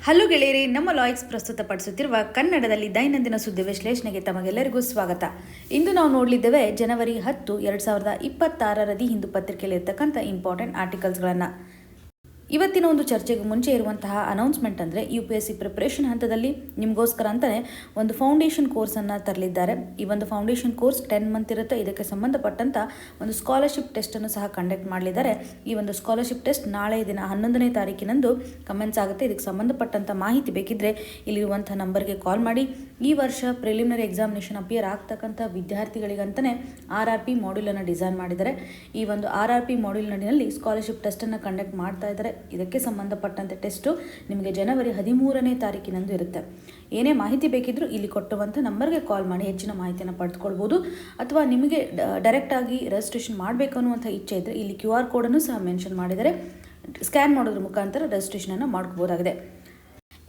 Hello ಗೆಳೆಯರಿ, ನಮ್ಮ ಲಾಯ್ಕ್ಸ್ ಪ್ರಸ್ತುತಪಡಿಸುತ್ತಿರುವ ಕನ್ನಡದಲ್ಲಿ ದೈನಂದಿನ ಸುದ್ದಿ ವಿಶ್ಲೇಷಣೆಗೆ ತಮಗೆಲ್ಲರಿಗೂ ಸ್ವಾಗತ. ಇಂದು ನಾವು ನೋಡಲಿದ್ದೇವೆ ಜನವರಿ 10, 2026 ದಿ ಹಿಂದೂ ಪತ್ರಿಕೆಯಲ್ಲಿ ಇರ್ತಕ್ಕಂಥ ಇಂಪಾರ್ಟೆಂಟ್ ಆರ್ಟಿಕಲ್ಸ್ಗಳನ್ನು. ಇವತ್ತಿನ ಒಂದು ಚರ್ಚೆಗೆ ಮುಂಚೆ ಇರುವಂತಹ ಅನೌನ್ಸ್ಮೆಂಟ್ ಅಂದರೆ UPSC ಪ್ರಿಪ್ರೇಷನ್ ಹಂತದಲ್ಲಿ ನಿಮಗೋಸ್ಕರ ಅಂತಲೇ ಒಂದು ಫೌಂಡೇಶನ್ ಕೋರ್ಸನ್ನು ತರಲಿದ್ದಾರೆ. ಈ ಒಂದು ಫೌಂಡೇಶನ್ ಕೋರ್ಸ್ 10 ಮಂತ್ ಇರುತ್ತೆ. ಇದಕ್ಕೆ ಸಂಬಂಧಪಟ್ಟಂಥ ಒಂದು ಸ್ಕಾಲರ್ಶಿಪ್ ಟೆಸ್ಟನ್ನು ಸಹ ಕಂಡಕ್ಟ್ ಮಾಡಲಿದ್ದಾರೆ. ಈ ಒಂದು ಸ್ಕಾಲರ್ಶಿಪ್ ಟೆಸ್ಟ್ ನಾಳೆ ದಿನ 11ನೇ ತಾರೀಕಿನಂದು ಕಮೆನ್ಸ್ ಆಗುತ್ತೆ. ಇದಕ್ಕೆ ಸಂಬಂಧಪಟ್ಟಂಥ ಮಾಹಿತಿ ಬೇಕಿದ್ದರೆ ಇಲ್ಲಿರುವಂಥ ನಂಬರ್ಗೆ ಕಾಲ್ ಮಾಡಿ. ಈ ವರ್ಷ ಪ್ರಿಲಿಮಿನರಿ ಎಕ್ಸಾಮಿನೇಷನ್ ಅಪಿಯರ್ ಆಗ್ತಕ್ಕಂಥ ವಿದ್ಯಾರ್ಥಿಗಳಿಗಂತಲೇ RRP ಮಾಡ್ಯೂಲನ್ನು ಡಿಸೈನ್ ಮಾಡಿದ್ದಾರೆ. ಈ ಒಂದು RRP ಮಾಡ್ಯೂಲ್ ನಡಿನಲ್ಲಿ ಸ್ಕಾಲರ್ಶಿಪ್ ಟೆಸ್ಟನ್ನು ಕಂಡಕ್ಟ್ ಮಾಡ್ತಾ ಇದ್ದಾರೆ. ಇದಕ್ಕೆ ಸಂಬಂಧಪಟ್ಟಂತೆ ಟೆಸ್ಟು ನಿಮಗೆ ಜನವರಿ 13ನೇ ತಾರೀಕಿನಂದು ಇರುತ್ತೆ. ಏನೇ ಮಾಹಿತಿ ಬೇಕಿದ್ರೂ ಇಲ್ಲಿ ಕೊಟ್ಟುವಂಥ ನಂಬರ್ಗೆ ಕಾಲ್ ಮಾಡಿ ಹೆಚ್ಚಿನ ಮಾಹಿತಿಯನ್ನು ಪಡೆದುಕೊಳ್ಬೋದು. ಅಥವಾ ನಿಮಗೆ ಡೈರೆಕ್ಟಾಗಿ ರಿಜಿಸ್ಟ್ರೇಷನ್ ಮಾಡಬೇಕು ಅನ್ನುವಂಥ ಇಚ್ಛೆ ಇದ್ದರೆ ಇಲ್ಲಿ QR ಕೋಡನ್ನು ಸಹ ಮೆನ್ಷನ್ ಮಾಡಿದರೆ ಸ್ಕ್ಯಾನ್ ಮಾಡೋದ್ರ ಮುಖಾಂತರ ರಿಜಿಸ್ಟ್ರೇಷನನ್ನು ಮಾಡ್ಕೋಬೋದಾಗಿದೆ.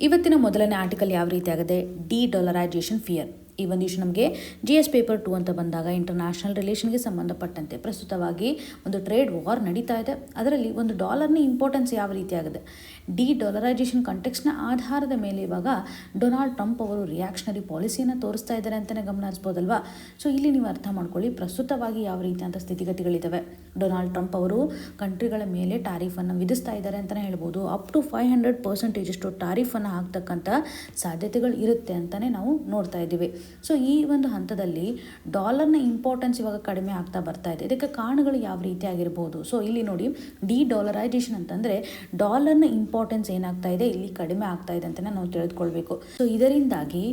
ಇವತ್ತಿನ ಮೊದಲನೇ ಆರ್ಟಿಕಲ್ ಯಾವ ರೀತಿ ಆಗಿದೆ? ಡಿ-ಡಾಲರೈಜೇಷನ್ ಫಿಯರ್. ಈ ಒಂದು ಇಶ್ಯೂ ನಮಗೆ GS ಪೇಪರ್ 2 ಅಂತ ಬಂದಾಗ ಇಂಟರ್ನ್ಯಾಷನಲ್ ರಿಲೇಷನ್ಗೆ ಸಂಬಂಧಪಟ್ಟಂತೆ ಪ್ರಸ್ತುತವಾಗಿ ಒಂದು ಟ್ರೇಡ್ ವಾರ್ ನಡೀತಾ ಇದೆ. ಅದರಲ್ಲಿ ಒಂದು ಡಾಲರ್ನ ಇಂಪಾರ್ಟೆನ್ಸ್ ಯಾವ ರೀತಿ ಆಗಿದೆ? ಡಿ-ಡಾಲರೈಜೇಷನ್ ಕಾಂಟೆಕ್ಸ್ನ ಆಧಾರದ ಮೇಲೆ ಇವಾಗ ಡೊನಾಲ್ಡ್ ಟ್ರಂಪ್ ಅವರು ರಿಯಾಕ್ಷನರಿ ಪಾಲಿಸಿಯನ್ನು ತೋರಿಸ್ತಾ ಇದ್ದಾರೆ ಅಂತಲೇ ಗಮನ ಹರಿಸ್ಬೋದಲ್ವಾ. ಸೊ ಇಲ್ಲಿ ನೀವು ಅರ್ಥ ಮಾಡ್ಕೊಳ್ಳಿ ಪ್ರಸ್ತುತವಾಗಿ ಯಾವ ರೀತಿಯಂಥ ಸ್ಥಿತಿಗತಿಗಳಿದ್ದಾವೆ. ಡೊನಾಲ್ಡ್ ಟ್ರಂಪ್ ಅವರು ಕಂಟ್ರಿಗಳ ಮೇಲೆ ಟ್ಯಾರಿಫನ್ನು ವಿಧಿಸ್ತಾ ಇದ್ದಾರೆ ಅಂತಲೇ ಹೇಳ್ಬೋದು. ಅಪ್ ಟು 500% ಟ್ಯಾರಿಫನ್ನು ಹಾಕ್ತಕ್ಕಂಥ ಸಾಧ್ಯತೆಗಳು ಇರುತ್ತೆ ಅಂತಲೇ ನಾವು ನೋಡ್ತಾ ಇದ್ದೀವಿ. ಸೊ ಈ ಒಂದು ಹಂತದಲ್ಲಿ ಡಾಲರ್ನ ಇಂಪಾರ್ಟೆನ್ಸ್ ಇವಾಗ ಕಡಿಮೆ ಆಗ್ತಾ ಬರ್ತಾ ಇದೆ. ಇದಕ್ಕೆ ಕಾರಣಗಳು ಯಾವ ರೀತಿ ಆಗಿರ್ಬೋದು? ಸೊ ಇಲ್ಲಿ ನೋಡಿ, ಡಿ-ಡಾಲರೈಜೇಷನ್ ಅಂತಂದರೆ ಡಾಲರ್ನ ಇಂಪಾರ್ಟೆನ್ಸ್ ಏನಾಗ್ತಾ ಇದೆ, ಇಲ್ಲಿ ಕಡಿಮೆ ಆಗ್ತಾ ಇದೆ ಅಂತಲೇ ನಾವು ತಿಳಿದುಕೊಳ್ಬೇಕು. ಸೊ ಇದರಿಂದಾಗಿ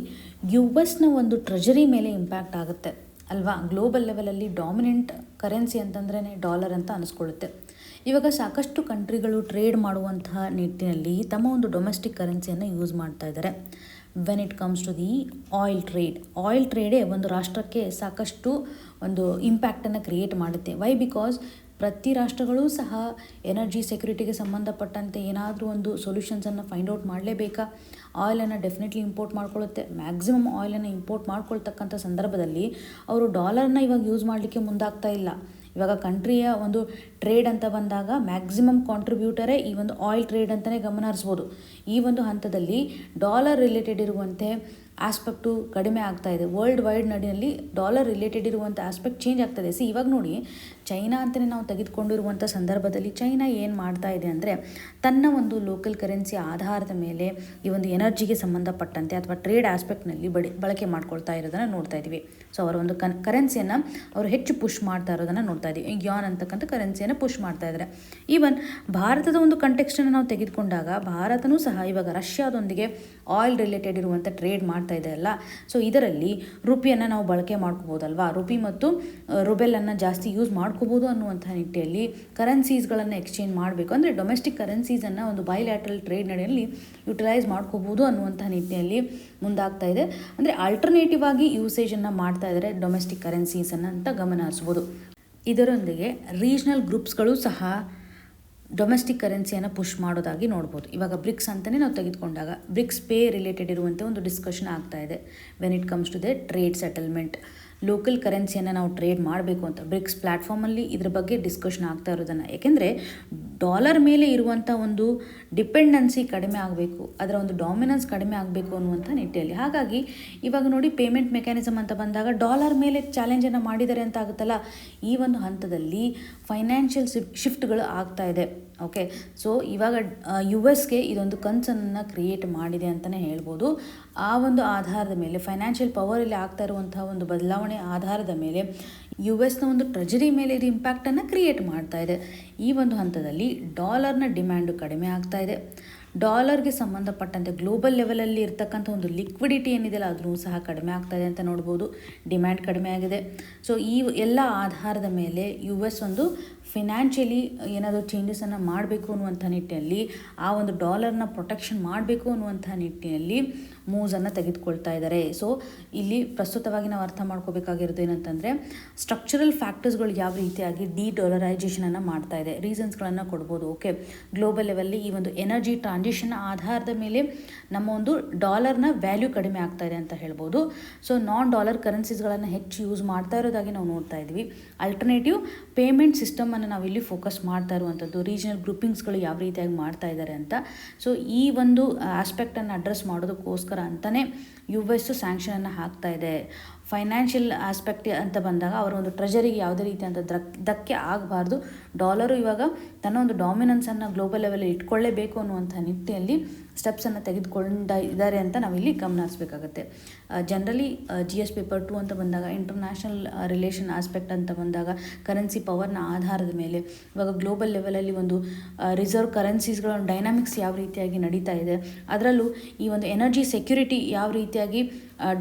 US ಒಂದು ಟ್ರೆಜರಿ ಮೇಲೆ ಇಂಪ್ಯಾಕ್ಟ್ ಆಗುತ್ತೆ ಅಲ್ವಾ. ಗ್ಲೋಬಲ್ ಲೆವೆಲಲ್ಲಿ ಡಾಮಿನೆಂಟ್ ಕರೆನ್ಸಿ ಅಂತಂದ್ರೇ ಡಾಲರ್ ಅಂತ ಅನಿಸ್ಕೊಳ್ಳುತ್ತೆ. ಇವಾಗ ಸಾಕಷ್ಟು ಕಂಟ್ರಿಗಳು ಟ್ರೇಡ್ ಮಾಡುವಂತಹ ನಿಟ್ಟಿನಲ್ಲಿ ತಮ್ಮ ಒಂದು ಡೊಮೆಸ್ಟಿಕ್ ಕರೆನ್ಸಿಯನ್ನು ಯೂಸ್ ಮಾಡ್ತಾ ಇದ್ದಾರೆ. When it comes to the oil ಟ್ರೇಡೇ ಒಂದು ರಾಷ್ಟ್ರಕ್ಕೆ ಸಾಕಷ್ಟು ಒಂದು ಇಂಪ್ಯಾಕ್ಟನ್ನು ಕ್ರಿಯೇಟ್ ಮಾಡುತ್ತೆ. ವೈ? ಬಿಕಾಸ್ ಪ್ರತಿ ರಾಷ್ಟ್ರಗಳು ಸಹ ಎನರ್ಜಿ ಸೆಕ್ಯೂರಿಟಿಗೆ ಸಂಬಂಧಪಟ್ಟಂತೆ ಏನಾದರೂ ಒಂದು ಸೊಲ್ಯೂಷನ್ಸನ್ನು ಫೈಂಡ್ ಔಟ್ ಮಾಡಲೇಬೇಕಾ? ಆಯಿಲನ್ನು ಡೆಫಿನೆಟ್ಲಿ ಇಂಪೋರ್ಟ್ ಮಾಡ್ಕೊಳ್ಳುತ್ತೆ. ಮ್ಯಾಕ್ಸಿಮಮ್ ಆಯಿಲನ್ನು ಇಂಪೋರ್ಟ್ ಮಾಡ್ಕೊಳ್ತಕ್ಕಂಥ ಸಂದರ್ಭದಲ್ಲಿ ಅವರು ಡಾಲರ್ನ ಇವಾಗ ಯೂಸ್ ಮಾಡಲಿಕ್ಕೆ ಮುಂದಾಗ್ತಾ ಇಲ್ಲ. ಇವಾಗ ಕಂಟ್ರಿಯ ಒಂದು ಟ್ರೇಡ್ ಅಂತ ಬಂದಾಗ ಮ್ಯಾಕ್ಸಿಮಮ್ ಕಾಂಟ್ರಿಬ್ಯೂಟರೇ ಈ ಒಂದು ಆಯಿಲ್ ಟ್ರೇಡ್ ಅಂತಲೇ ಗಮನ ಹರಿಸ್ಬೋದು. ಈ ಒಂದು ಹಂತದಲ್ಲಿ ಡಾಲರ್ ರಿಲೇಟೆಡ್ ಇರುವಂತೆ ಆಸ್ಪೆಕ್ಟು ಕಡಿಮೆ ಆಗ್ತಾ ಇದೆ. ವರ್ಲ್ಡ್ ವೈಡ್ ನಡಿನಲ್ಲಿ ಡಾಲರ್ ರಿಲೇಟೆಡ್ ಇರುವಂಥ ಆಸ್ಪೆಕ್ಟ್ ಚೇಂಜ್ ಆಗ್ತಾಯಿದೆ. ಇವಾಗ ನೋಡಿ, ಚೈನಾ ಅಂತಲೇ ನಾವು ತೆಗೆದುಕೊಂಡಿರುವಂಥ ಸಂದರ್ಭದಲ್ಲಿ ಚೈನಾ ಏನು ಮಾಡ್ತಾ ಇದೆ ಅಂದರೆ ತನ್ನ ಒಂದು ಲೋಕಲ್ ಕರೆನ್ಸಿ ಆಧಾರದ ಮೇಲೆ ಈ ಒಂದು ಎನರ್ಜಿಗೆ ಸಂಬಂಧಪಟ್ಟಂತೆ ಅಥವಾ ಟ್ರೇಡ್ ಆಸ್ಪೆಕ್ಟ್ನಲ್ಲಿ ಬಳಕೆ ಮಾಡ್ಕೊಳ್ತಾ ಇರೋದನ್ನು ನೋಡ್ತಾ ಇದ್ದೀವಿ. ಸೊ ಅವರ ಒಂದು ಕರೆನ್ಸಿಯನ್ನು ಅವರು ಹೆಚ್ಚು ಪುಷ್ ಮಾಡ್ತಾ ಇರೋದನ್ನು ನೋಡ್ತಾ ಇದ್ದೀವಿ. ಯಾನ್ ಅಂತಕ್ಕಂಥ ಕರೆನ್ಸಿಯನ್ನು ಪುಷ್ ಮಾಡ್ತಾ ಇದ್ದಾರೆ. ಈವನ್ ಭಾರತದ ಒಂದು ಕಂಟೆಕ್ಸ್ಟನ್ನು ನಾವು ತೆಗೆದುಕೊಂಡಾಗ ಭಾರತನೂ ಸಹ ಇವಾಗ ರಷ್ಯಾದೊಂದಿಗೆ ಆಯಿಲ್ ರಿಲೇಟೆಡ್ ಇರುವಂಥ ಟ್ರೇಡ್ ಮಾಡ್ತಾ ಇದೆ ಅಲ್ಲ. ಸೊ ಇದರಲ್ಲಿ ರುಪಿಯನ್ನು ನಾವು ಬಳಕೆ ಮಾಡ್ಕೋಬೋದಲ್ವಾ. ರುಪಿ ಮತ್ತು ರುಬೆಲನ್ನು ಜಾಸ್ತಿ ಯೂಸ್ ಮಾಡ್ಕೋಬೋದು ಅನ್ನುವಂಥ ನಿಟ್ಟಿನಲ್ಲಿ ಕರೆನ್ಸೀಸ್ಗಳನ್ನು ಎಕ್ಸ್ಚೇಂಜ್ ಮಾಡಬೇಕು ಅಂದರೆ ಡೊಮೆಸ್ಟಿಕ್ ಕರೆನ್ಸೀಸನ್ನು ಒಂದು ಬೈಲ್ಯಾಟ್ರಲ್ ಟ್ರೇಡ್ ನಡೆಯಲ್ಲಿ ಯುಟಿಲೈಸ್ ಮಾಡ್ಕೋಬೋದು ಅನ್ನುವಂಥ ನಿಟ್ಟಿನಲ್ಲಿ ಮುಂದಾಗ್ತಾ ಇದೆ. ಅಂದರೆ ಆಲ್ಟರ್ನೇಟಿವ್ ಆಗಿ ಯೂಸೇಜನ್ನು ಮಾಡ್ತಾ ಇದ್ದಾರೆ ಡೊಮೆಸ್ಟಿಕ್ ಕರೆನ್ಸೀಸನ್ನು ಅಂತ ಗಮನ ಹರಿಸ್ಬೋದು. ಇದರೊಂದಿಗೆ ರೀಜ್ನಲ್ ಗ್ರೂಪ್ಸ್ಗಳು ಸಹ ಡೊಮೆಸ್ಟಿಕ್ ಕರೆನ್ಸಿಯನ್ನು ಪುಷ್ ಮಾಡೋದಾಗಿ ನೋಡ್ಬೋದು. ಇವಾಗ ಬ್ರಿಕ್ಸ್ ಅಂತಲೇ ನಾವು ತೆಗೆದುಕೊಂಡಾಗ ಬ್ರಿಕ್ಸ್ ಪೇ ರಿಲೇಟೆಡ್ ಇರುವಂಥ ಒಂದು ಡಿಸ್ಕಷನ್ ಆಗ್ತಾ ಇದೆ. When it comes to the trade settlement, local ಕರೆನ್ಸಿಯನ್ನು ನಾವು ಟ್ರೇಡ್ ಮಾಡಬೇಕು ಅಂತ ಬ್ರಿಕ್ಸ್ ಪ್ಲ್ಯಾಟ್ಫಾರ್ಮಲ್ಲಿ ಇದ್ರ ಬಗ್ಗೆ ಡಿಸ್ಕಷನ್ ಆಗ್ತಾ ಇರೋದನ್ನು. ಏಕೆಂದರೆ ಡಾಲರ್ ಮೇಲೆ ಇರುವಂಥ ಒಂದು ಡಿಪೆಂಡೆನ್ಸಿ ಕಡಿಮೆ ಆಗಬೇಕು, ಅದರ ಒಂದು ಡಾಮಿನೆನ್ಸ್ ಕಡಿಮೆ ಆಗಬೇಕು ಅನ್ನುವಂಥ ನಿಟ್ಟಿನಲ್ಲಿ. ಹಾಗಾಗಿ ಇವಾಗ ನೋಡಿ, ಪೇಮೆಂಟ್ ಮೆಕ್ಯಾನಿಸಮ್ ಅಂತ ಬಂದಾಗ ಡಾಲರ್ ಮೇಲೆ ಚಾಲೆಂಜನ್ನು ಮಾಡಿದ್ದಾರೆ ಅಂತ ಆಗುತ್ತಲ್ಲ. ಈ ಒಂದು ಹಂತದಲ್ಲಿ ಫೈನಾನ್ಷಿಯಲ್ ಶಿಫ್ಟ್ಗಳು ಆಗ್ತಾ ಇದೆ. ಓಕೆ, ಸೊ ಇವಾಗ US ಇದೊಂದು ಕನ್ಸರ್ನನ್ನು ಕ್ರಿಯೇಟ್ ಮಾಡಿದೆ ಅಂತಲೇ ಹೇಳ್ಬೋದು. ಆ ಒಂದು ಆಧಾರದ ಮೇಲೆ ಫೈನಾನ್ಷಿಯಲ್ ಪವರಲ್ಲಿ ಆಗ್ತಾ ಇರುವಂಥ ಒಂದು ಬದಲಾವಣೆ ಆಧಾರದ ಮೇಲೆ US ಒಂದು ಟ್ರೆಜರಿ ಮೇಲೆ ಇದು ಇಂಪ್ಯಾಕ್ಟನ್ನು ಕ್ರಿಯೇಟ್ ಮಾಡ್ತಾ ಇದೆ. ಈ ಒಂದು ಹಂತದಲ್ಲಿ ಡಾಲರ್ನ ಡಿಮ್ಯಾಂಡು ಕಡಿಮೆ ಆಗ್ತಾ ಇದೆ. ಡಾಲರ್ಗೆ ಸಂಬಂಧಪಟ್ಟಂತೆ ಗ್ಲೋಬಲ್ ಲೆವೆಲಲ್ಲಿ ಇರ್ತಕ್ಕಂಥ ಒಂದು ಲಿಕ್ವಿಡಿಟಿ ಏನಿದೆಯಲ್ಲ ಅದೂ ಸಹ ಕಡಿಮೆ ಆಗ್ತಾಯಿದೆ ಅಂತ ನೋಡ್ಬೋದು. ಡಿಮ್ಯಾಂಡ್ ಕಡಿಮೆ ಆಗಿದೆ. ಸೊ ಈ ಎಲ್ಲ ಆಧಾರದ ಮೇಲೆ US ಒಂದು ಫಿನಾನ್ಷಿಯಲಿ ಏನಾದರೂ ಚೇಂಜಸನ್ನು ಮಾಡಬೇಕು ಅನ್ನುವಂಥ ನಿಟ್ಟಿನಲ್ಲಿ, ಆ ಒಂದು ಡಾಲರ್ನ ಪ್ರೊಟೆಕ್ಷನ್ ಮಾಡಬೇಕು ಅನ್ನುವಂಥ ನಿಟ್ಟಿನಲ್ಲಿ ಮೂವ್ಸನ್ನು ತೆಗೆದುಕೊಳ್ತಾ ಇದ್ದಾರೆ. ಸೊ ಇಲ್ಲಿ ಪ್ರಸ್ತುತವಾಗಿ ನಾವು ಅರ್ಥ ಮಾಡ್ಕೋಬೇಕಾಗಿರೋದು ಏನಂತಂದರೆ ಸ್ಟ್ರಕ್ಚರಲ್ ಫ್ಯಾಕ್ಟರ್ಸ್ಗಳು ಯಾವ ರೀತಿಯಾಗಿ ಡಿ-ಡಾಲರೈಜೇಷನನ್ನು ಮಾಡ್ತಾ ಇದೆ, ರೀಸನ್ಸ್ಗಳನ್ನು ಕೊಡ್ಬೋದು. ಓಕೆ, ಗ್ಲೋಬಲ್ ಲೆವೆಲ್ಲಿ ಈ ಒಂದು ಎನರ್ಜಿ ಟ್ರಾನ್ಸಿಷನ್ ಆಧಾರದ ಮೇಲೆ ನಮ್ಮ ಒಂದು ಡಾಲರ್ನ ವ್ಯಾಲ್ಯೂ ಕಡಿಮೆ ಆಗ್ತಾ ಇದೆ ಅಂತ ಹೇಳ್ಬೋದು. ಸೊ ನಾನ್ ಡಾಲರ್ ಕರೆನ್ಸೀಸ್ಗಳನ್ನು ಹೆಚ್ಚು ಯೂಸ್ ಮಾಡ್ತಾ ಇರೋದಾಗಿ ನಾವು ನೋಡ್ತಾ ಇದ್ವಿ. ಅಲ್ಟರ್ನೇಟಿವ್ ಪೇಮೆಂಟ್ ಸಿಸ್ಟಮನ್ನು ಆಸ್ಪೆಕ್ಟನ್ನು ನಾವಿಲ್ಲಿ ಫೋಕಸ್ ಮಾಡ್ತಾ ಇರುವಂಥದ್ದು, ರೀಜನಲ್ ಗ್ರೂಪಿಂಗ್ಸ್ಗಳು ಯಾವ ರೀತಿಯಾಗಿ ಮಾಡ್ತಾ ಇದ್ದಾರೆ ಅಂತ. ಸೊ ಈ ಒಂದು ಆಸ್ಪೆಕ್ಟನ್ನು ಅಡ್ರೆಸ್ ಮಾಡೋದಕ್ಕೋಸ್ಕರ ಅಂತಲೇ US ಸ್ಯಾಂಕ್ಷನನ್ನು ಹಾಕ್ತಾ ಇದೆ. ಫೈನಾನ್ಷಿಯಲ್ ಆಸ್ಪೆಕ್ಟ್ ಅಂತ ಬಂದಾಗ ಅವರ ಒಂದು ಟ್ರೆಜರಿಗೆ ಯಾವುದೇ ರೀತಿಯಾದ ಧಕ್ಕೆ ಆಗಬಾರ್ದು. ಡಾಲರು ಇವಾಗ ತನ್ನ ಒಂದು ಡಾಮಿನೆನ್ಸನ್ನು ಗ್ಲೋಬಲ್ ಲೆವೆಲಲ್ಲಿ ಇಟ್ಕೊಳ್ಳೇಬೇಕು ಅನ್ನುವಂಥ ನಿಟ್ಟಿನಲ್ಲಿ ಸ್ಟೆಪ್ಸನ್ನು ತೆಗೆದುಕೊಂಡಿದ್ದಾರೆ ಅಂತ ನಾವಿಲ್ಲಿ ಗಮನ ಹರಿಸಬೇಕಾಗತ್ತೆ. ಜನರಲಿ GS ಪೇಪರ್ 2 ಅಂತ ಬಂದಾಗ ಇಂಟರ್ನ್ಯಾಷನಲ್ ರಿಲೇಷನ್ ಆಸ್ಪೆಕ್ಟ್ ಅಂತ ಬಂದಾಗ ಕರೆನ್ಸಿ ಪವರ್ನ ಆಧಾರದ ಮೇಲೆ ಇವಾಗ ಗ್ಲೋಬಲ್ ಲೆವೆಲಲ್ಲಿ ಒಂದು ರಿಸರ್ವ್ ಕರೆನ್ಸೀಸ್ಗಳ ಡೈನಾಮಿಕ್ಸ್ ಯಾವ ರೀತಿಯಾಗಿ ನಡೀತಾ ಇದೆ, ಅದರಲ್ಲೂ ಈ ಒಂದು ಎನರ್ಜಿ ಸೆಕ್ಯೂರಿಟಿ ಯಾವ ರೀತಿಯಾಗಿ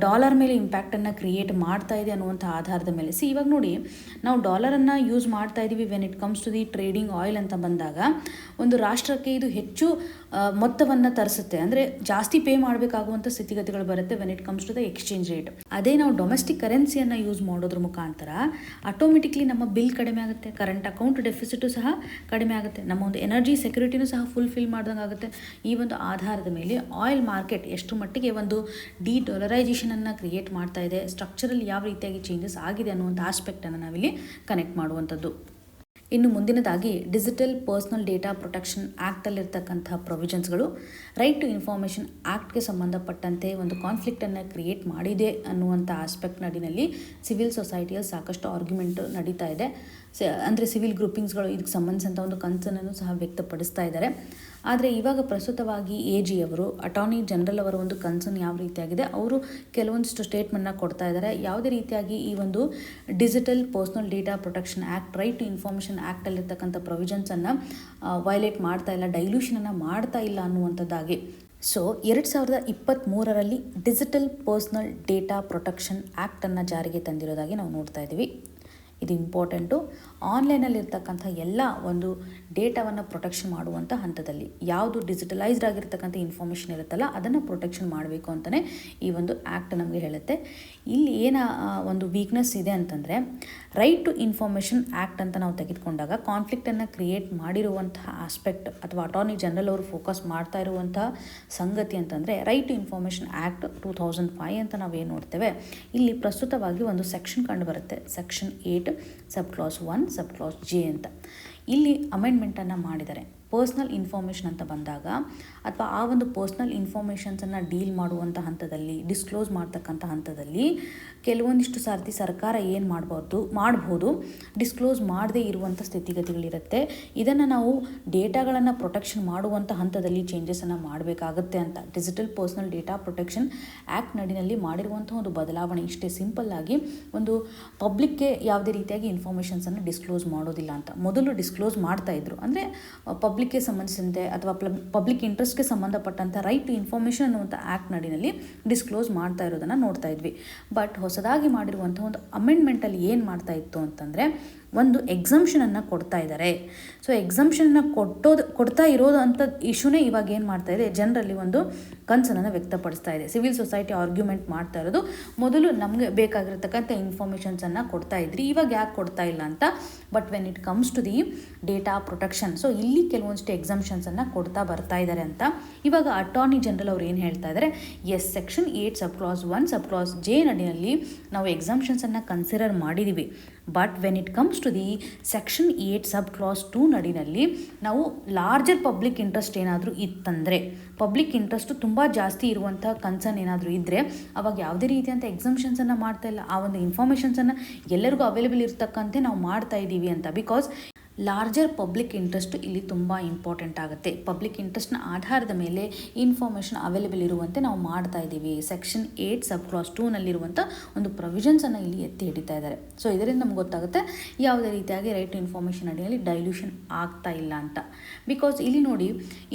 ಡಾಲರ್ ಮೇಲೆ ಇಂಪ್ಯಾಕ್ಟನ್ನು ಕ್ರಿಯೇಟ್ ಮಾಡ್ತಾ ಇದೆ ಅನ್ನುವಂಥ ಆಧಾರದ ಮೇಲೆ. ಇವಾಗ ನೋಡಿ, ನಾವು ಡಾಲರನ್ನು ಯೂಸ್ ಮಾಡ್ತಾ ಇದ್ದೀವಿ when it comes to the trading oil ಅಂತ ಬಂದಾಗ ಒಂದು ರಾಷ್ಟ್ರಕ್ಕೆ ಇದು ಹೆಚ್ಚು ಮೊತ್ತವನ್ನು ತರಿಸುತ್ತೆ, ಅಂದರೆ ಜಾಸ್ತಿ ಪೇ ಮಾಡಬೇಕಾಗುವಂಥ ಸ್ಥಿತಿಗತಿಗಳು ಬರುತ್ತೆ when it comes to the exchange rate. ಅದೇ ನಾವು ಡೊಮೆಸ್ಟಿಕ್ ಕರೆನ್ಸಿಯನ್ನು ಯೂಸ್ ಮಾಡೋದ್ರ ಮುಖಾಂತರ ಆಟೋಮೆಟಿಕ್ಲಿ ನಮ್ಮ ಬಿಲ್ ಕಡಿಮೆ ಆಗುತ್ತೆ, ಕರೆಂಟ್ ಅಕೌಂಟ್ ಡೆಫಿಸಿಟು ಸಹ ಕಡಿಮೆ ಆಗುತ್ತೆ, ನಮ್ಮ ಒಂದು ಎನರ್ಜಿ ಸೆಕ್ಯೂರಿಟಿನೂ ಸಹ ಫುಲ್ಫಿಲ್ ಮಾಡ್ದಂಗೆ ಆಗುತ್ತೆ. ಈ ಒಂದು ಆಧಾರದ ಮೇಲೆ ಆಯಿಲ್ ಮಾರ್ಕೆಟ್ ಎಷ್ಟು ಮಟ್ಟಿಗೆ ಒಂದು ಡಿಡಾಲರೈಸೇಷನನ್ನು ಕ್ರಿಯೇಟ್ ಮಾಡ್ತಾ ಇದೆ, ಸ್ಟ್ರಕ್ಚರಲ್ಲಿ ಯಾವ ರೀತಿಯಾಗಿ ಚೇಂಜಸ್ ಆಗಿದೆ ಅನ್ನುವಂಥ ಆಸ್ಪೆಕ್ಟನ್ನು ನಾವಿಲ್ಲಿ ಕನೆಕ್ಟ್ ಮಾಡುವಂಥದ್ದು. ಇನ್ನು ಮುಂದಿನದಾಗಿ ಡಿಜಿಟಲ್ ಪರ್ಸನಲ್ ಡೇಟಾ ಪ್ರೊಟೆಕ್ಷನ್ ಆ್ಯಕ್ಟಲ್ಲಿರ್ತಕ್ಕಂಥ ಪ್ರೊವಿಷನ್ಸ್ಗಳು ರೈಟ್ ಟು ಇನ್ಫಾರ್ಮೇಷನ್ ಆ್ಯಕ್ಟ್ಗೆ ಸಂಬಂಧಪಟ್ಟಂತೆ ಒಂದು ಕಾನ್ಫ್ಲಿಕ್ಟನ್ನು ಕ್ರಿಯೇಟ್ ಮಾಡಿದೆ ಅನ್ನುವಂಥ ಆಸ್ಪೆಕ್ಟ್ ನಡಿನಲ್ಲಿ ಸಿವಿಲ್ ಸೊಸೈಟಿಯಲ್ಲಿ ಸಾಕಷ್ಟು ಆರ್ಗ್ಯುಮೆಂಟ್ ನಡೀತಾ ಇದೆ. ಅಂದರೆ ಸಿವಿಲ್ ಗ್ರೂಪಿಂಗ್ಸ್ಗಳು ಇದಕ್ಕೆ ಸಂಬಂಧಿಸಿದಂಥ ಒಂದು ಕನ್ಸರ್ನನ್ನು ಸಹ ವ್ಯಕ್ತಪಡಿಸ್ತಾ ಇದ್ದಾರೆ. ಆದರೆ ಇವಾಗ ಪ್ರಸ್ತುತವಾಗಿ AG ಅವರು, ಅಟಾರ್ನಿ ಜನರಲ್ ಅವರ ಒಂದು ಕನ್ಸರ್ನ್ ಯಾವ ರೀತಿಯಾಗಿದೆ, ಅವರು ಕೆಲವೊಂದಿಷ್ಟು ಸ್ಟೇಟ್ಮೆಂಟ್ನ ಕೊಡ್ತಾ ಇದ್ದಾರೆ. ಯಾವುದೇ ರೀತಿಯಾಗಿ ಈ ಒಂದು digital personal data protection act, right to information ಆ್ಯಕ್ಟಲ್ಲಿರ್ತಕ್ಕಂಥ ಪ್ರೊವಿಷನ್ಸನ್ನು ವೈಲೇಟ್ ಮಾಡ್ತಾ ಇಲ್ಲ, ಡೈಲ್ಯೂಷನನ್ನು ಮಾಡ್ತಾ ಇಲ್ಲ ಅನ್ನುವಂಥದ್ದಾಗಿ. ಸೊ 2023ರಲ್ಲಿ ಡಿಜಿಟಲ್ ಪರ್ಸನಲ್ ಡೇಟಾ ಪ್ರೊಟೆಕ್ಷನ್ ಆ್ಯಕ್ಟನ್ನು ಜಾರಿಗೆ ತಂದಿರೋದಾಗಿ ನಾವು ನೋಡ್ತಾ ಇದ್ದೀವಿ. ಇದು ಇಂಪಾರ್ಟೆಂಟು. ಆನ್ಲೈನಲ್ಲಿರ್ತಕ್ಕಂಥ ಎಲ್ಲ ಒಂದು ಡೇಟಾವನ್ನು ಪ್ರೊಟೆಕ್ಷನ್ ಮಾಡುವಂಥ ಹಂತದಲ್ಲಿ ಯಾವುದು ಡಿಜಿಟಲೈಸ್ಡ್ ಆಗಿರ್ತಕ್ಕಂಥ ಇನ್ಫಾರ್ಮೇಷನ್ ಇರುತ್ತಲ್ಲ ಅದನ್ನು ಪ್ರೊಟೆಕ್ಷನ್ ಮಾಡಬೇಕು ಅಂತಲೇ ಈ ಒಂದು ಆ್ಯಕ್ಟ್ ನಮಗೆ ಹೇಳುತ್ತೆ. ಇಲ್ಲಿ ಒಂದು ವೀಕ್ನೆಸ್ ಇದೆ ಅಂತಂದರೆ, ರೈಟ್ ಟು ಇನ್ಫಾರ್ಮೇಷನ್ ಆ್ಯಕ್ಟ್ ಅಂತ ನಾವು ತೆಗೆದುಕೊಂಡಾಗ ಕಾನ್ಫ್ಲಿಕ್ಟನ್ನು ಕ್ರಿಯೇಟ್ ಮಾಡಿರುವಂತಹ ಆಸ್ಪೆಕ್ಟ್ ಅಥವಾ ಅಟಾರ್ನಿ ಜನರಲ್ ಅವರು ಫೋಕಸ್ ಮಾಡ್ತಾ ಇರುವಂತಹ ಸಂಗತಿ ಅಂತಂದರೆ, ರೈಟ್ ಟು ಇನ್ಫಾರ್ಮೇಷನ್ ಆ್ಯಕ್ಟ್ 2005 ಅಂತ ನಾವೇನು ನೋಡ್ತೇವೆ, ಇಲ್ಲಿ ಪ್ರಸ್ತುತವಾಗಿ ಒಂದು ಸೆಕ್ಷನ್ ಕಂಡು ಬರುತ್ತೆ, section 8 sub clause 1 sub clause J ಅಂತ. ಇಲ್ಲಿ ಅಮೆಂಡ್ಮೆಂಟನ್ನು ಮಾಡಿದ್ದಾರೆ. ಪರ್ಸ್ನಲ್ ಇನ್ಫಾರ್ಮೇಷನ್ ಅಂತ ಬಂದಾಗ ಅಥವಾ ಆ ಒಂದು ಪರ್ಸ್ನಲ್ ಇನ್ಫಾರ್ಮೇಷನ್ಸನ್ನು ಡೀಲ್ ಮಾಡುವಂಥ ಹಂತದಲ್ಲಿ, ಡಿಸ್ಕ್ಲೋಸ್ ಮಾಡ್ತಕ್ಕಂಥ ಹಂತದಲ್ಲಿ ಕೆಲವೊಂದಿಷ್ಟು ಸಾರ್ತಿ ಸರ್ಕಾರ ಏನು ಮಾಡ್ಬೋದು ಡಿಸ್ಕ್ಲೋಸ್ ಮಾಡದೇ ಇರುವಂಥ ಸ್ಥಿತಿಗತಿಗಳಿರುತ್ತೆ. ಇದನ್ನು ನಾವು ಡೇಟಾಗಳನ್ನು ಪ್ರೊಟೆಕ್ಷನ್ ಮಾಡುವಂಥ ಹಂತದಲ್ಲಿ ಚೇಂಜಸನ್ನು ಮಾಡಬೇಕಾಗತ್ತೆ ಅಂತ digital personal data protection act ನಡಿನಲ್ಲಿ ಮಾಡಿರುವಂಥ ಒಂದು ಬದಲಾವಣೆ ಇಷ್ಟೇ. ಸಿಂಪಲ್ಲಾಗಿ ಒಂದು ಪಬ್ಲಿಕ್ಗೆ ಯಾವುದೇ ರೀತಿಯಾಗಿ ಇನ್ಫಾರ್ಮೇಷನ್ಸನ್ನು ಡಿಸ್ಕ್ಲೋಸ್ ಮಾಡೋದಿಲ್ಲ ಅಂತ. ಮೊದಲು ಡಿಸ್ಕ್ಲೋಸ್ ಮಾಡ್ತಾಯಿದ್ರು, ಅಂದರೆ ಪಬ್ಲಿಕ್ಗೆ ಸಂಬಂಧಿಸಿದಂತೆ ಅಥವಾ ಪಬ್ಲಿಕ್ ಇಂಟ್ರೆಸ್ಟ್ಗೆ ಸಂಬಂಧಪಟ್ಟಂಥ ರೈಟ್ ಟು ಇನ್ಫಾರ್ಮೇಷನ್ ಅನ್ನುವಂಥ ಆ್ಯಕ್ಟ್ ನಡಿನಲ್ಲಿ ಡಿಸ್ಕ್ಲೋಸ್ ಮಾಡ್ತಾ ಇರೋದನ್ನು ನೋಡ್ತಾ ಇದ್ವಿ. ಬಟ್ ಹೊಸದಾಗಿ ಮಾಡಿರುವಂಥ ಒಂದು ಅಮೆಂಡ್ಮೆಂಟಲ್ಲಿ ಏನು ಮಾಡ್ತಾ ಇತ್ತು ಅಂತಂದರೆ, ಒಂದು ಎಕ್ಸಂಪ್ಷನನ್ನು ಕೊಡ್ತಾ ಇದ್ದಾರೆ. ಸೊ ಎಕ್ಸಂಪ್ಷನನ್ನು ಕೊಡ್ತಾ ಇರೋದು ಅಂತ ಇಶ್ಯೂನೇ ಇವಾಗ ಏನು ಮಾಡ್ತಾ ಇದೆ, ಜನರಲ್ಲಿ ಒಂದು ಕನ್ಸರ್ನನ್ನು ವ್ಯಕ್ತಪಡಿಸ್ತಾ ಇದೆ. ಸಿವಿಲ್ ಸೊಸೈಟಿ ಆರ್ಗ್ಯುಮೆಂಟ್ ಮಾಡ್ತಾ ಇರೋದು, ಮೊದಲು ನಮಗೆ ಬೇಕಾಗಿರ್ತಕ್ಕಂಥ ಇನ್ಫಾರ್ಮೇಷನ್ಸನ್ನು ಕೊಡ್ತಾ ಇದ್ರಿ, ಇವಾಗ ಯಾಕೆ ಕೊಡ್ತಾ ಇಲ್ಲ ಅಂತ. But when it comes to the data protection, so ಇಲ್ಲಿ ಕೆಲವೊಂದಿಷ್ಟು ಎಕ್ಸಂಪ್ಷನ್ಸನ್ನು ಕೊಡ್ತಾ ಬರ್ತಾ ಇದ್ದಾರೆ ಅಂತ. ಇವಾಗ ಅಟಾರ್ನಿ ಜನರಲ್ ಅವ್ರು ಏನು ಹೇಳ್ತಾ ಇದ್ದಾರೆ, section 8 sub clause 1 sub clause J ನಡಿನಲ್ಲಿ ನಾವು ಎಕ್ಸಂಪ್ಷನ್ಸನ್ನು ಕನ್ಸಿಡರ್ ಮಾಡಿದ್ದೀವಿ. But when it comes to the section 8 sub clause 2 ನಡಿನಲ್ಲಿ ನಾವು ಲಾರ್ಜರ್ ಪಬ್ಲಿಕ್ ಇಂಟ್ರೆಸ್ಟ್ ಏನಾದರೂ ಇತ್ತಂದರೆ, ಪಬ್ಲಿಕ್ ಇಂಟ್ರೆಸ್ಟು ತುಂಬ ಜಾಸ್ತಿ ಇರುವಂಥ ಕನ್ಸರ್ನ್ ಏನಾದರೂ ಇದ್ದರೆ ಅವಾಗ ಯಾವುದೇ ರೀತಿಯಂಥ ಎಕ್ಸಂಪ್ಷನ್ಸನ್ನು ಮಾಡ್ತಾ ಇಲ್ಲ. ಆ ಒಂದು ಇನ್ಫಾರ್ಮೇಷನ್ಸನ್ನು ಎಲ್ಲರಿಗೂ ಅವೈಲೇಬಲ್ ಇರ್ತಕ್ಕಂತೆ ನಾವು ಮಾಡ್ತಾ ಇದ್ದೀವಿ ಅಂತ. ಬಿಕಾಸ್ ಲಾರ್ಜರ್ ಪಬ್ಲಿಕ್ ಇಂಟ್ರೆಸ್ಟ್ ಇಲ್ಲಿ ತುಂಬ ಇಂಪಾರ್ಟೆಂಟ್ ಆಗುತ್ತೆ. ಪಬ್ಲಿಕ್ ಇಂಟ್ರೆಸ್ಟ್ನ ಆಧಾರದ ಮೇಲೆ ಇನ್ಫಾರ್ಮೇಷನ್ ಅವೈಲೇಬಲ್ ಇರುವಂತೆ ನಾವು ಮಾಡ್ತಾ ಇದ್ದೀವಿ. ಸೆಕ್ಷನ್ 8 ಸಬ್ ಕ್ಲಾಸ್ 2ನಲ್ಲಿರುವಂಥ ಒಂದು ಪ್ರೊವಿಷನ್ಸನ್ನು ಇಲ್ಲಿ ಎತ್ತಿ ಹಿಡಿತಾ ಇದ್ದಾರೆ. ಸೊ ಇದರಿಂದ ನಮ್ಗೆ ಗೊತ್ತಾಗುತ್ತೆ ಯಾವುದೇ ರೀತಿಯಾಗಿ ರೈಟ್ ಟು ಇನ್ಫಾರ್ಮೇಷನ್ ಅಡಿಯಲ್ಲಿ ಡೈಲ್ಯೂಷನ್ ಆಗ್ತಾ ಇಲ್ಲ ಅಂತ. ಬಿಕಾಸ್ ಇಲ್ಲಿ ನೋಡಿ,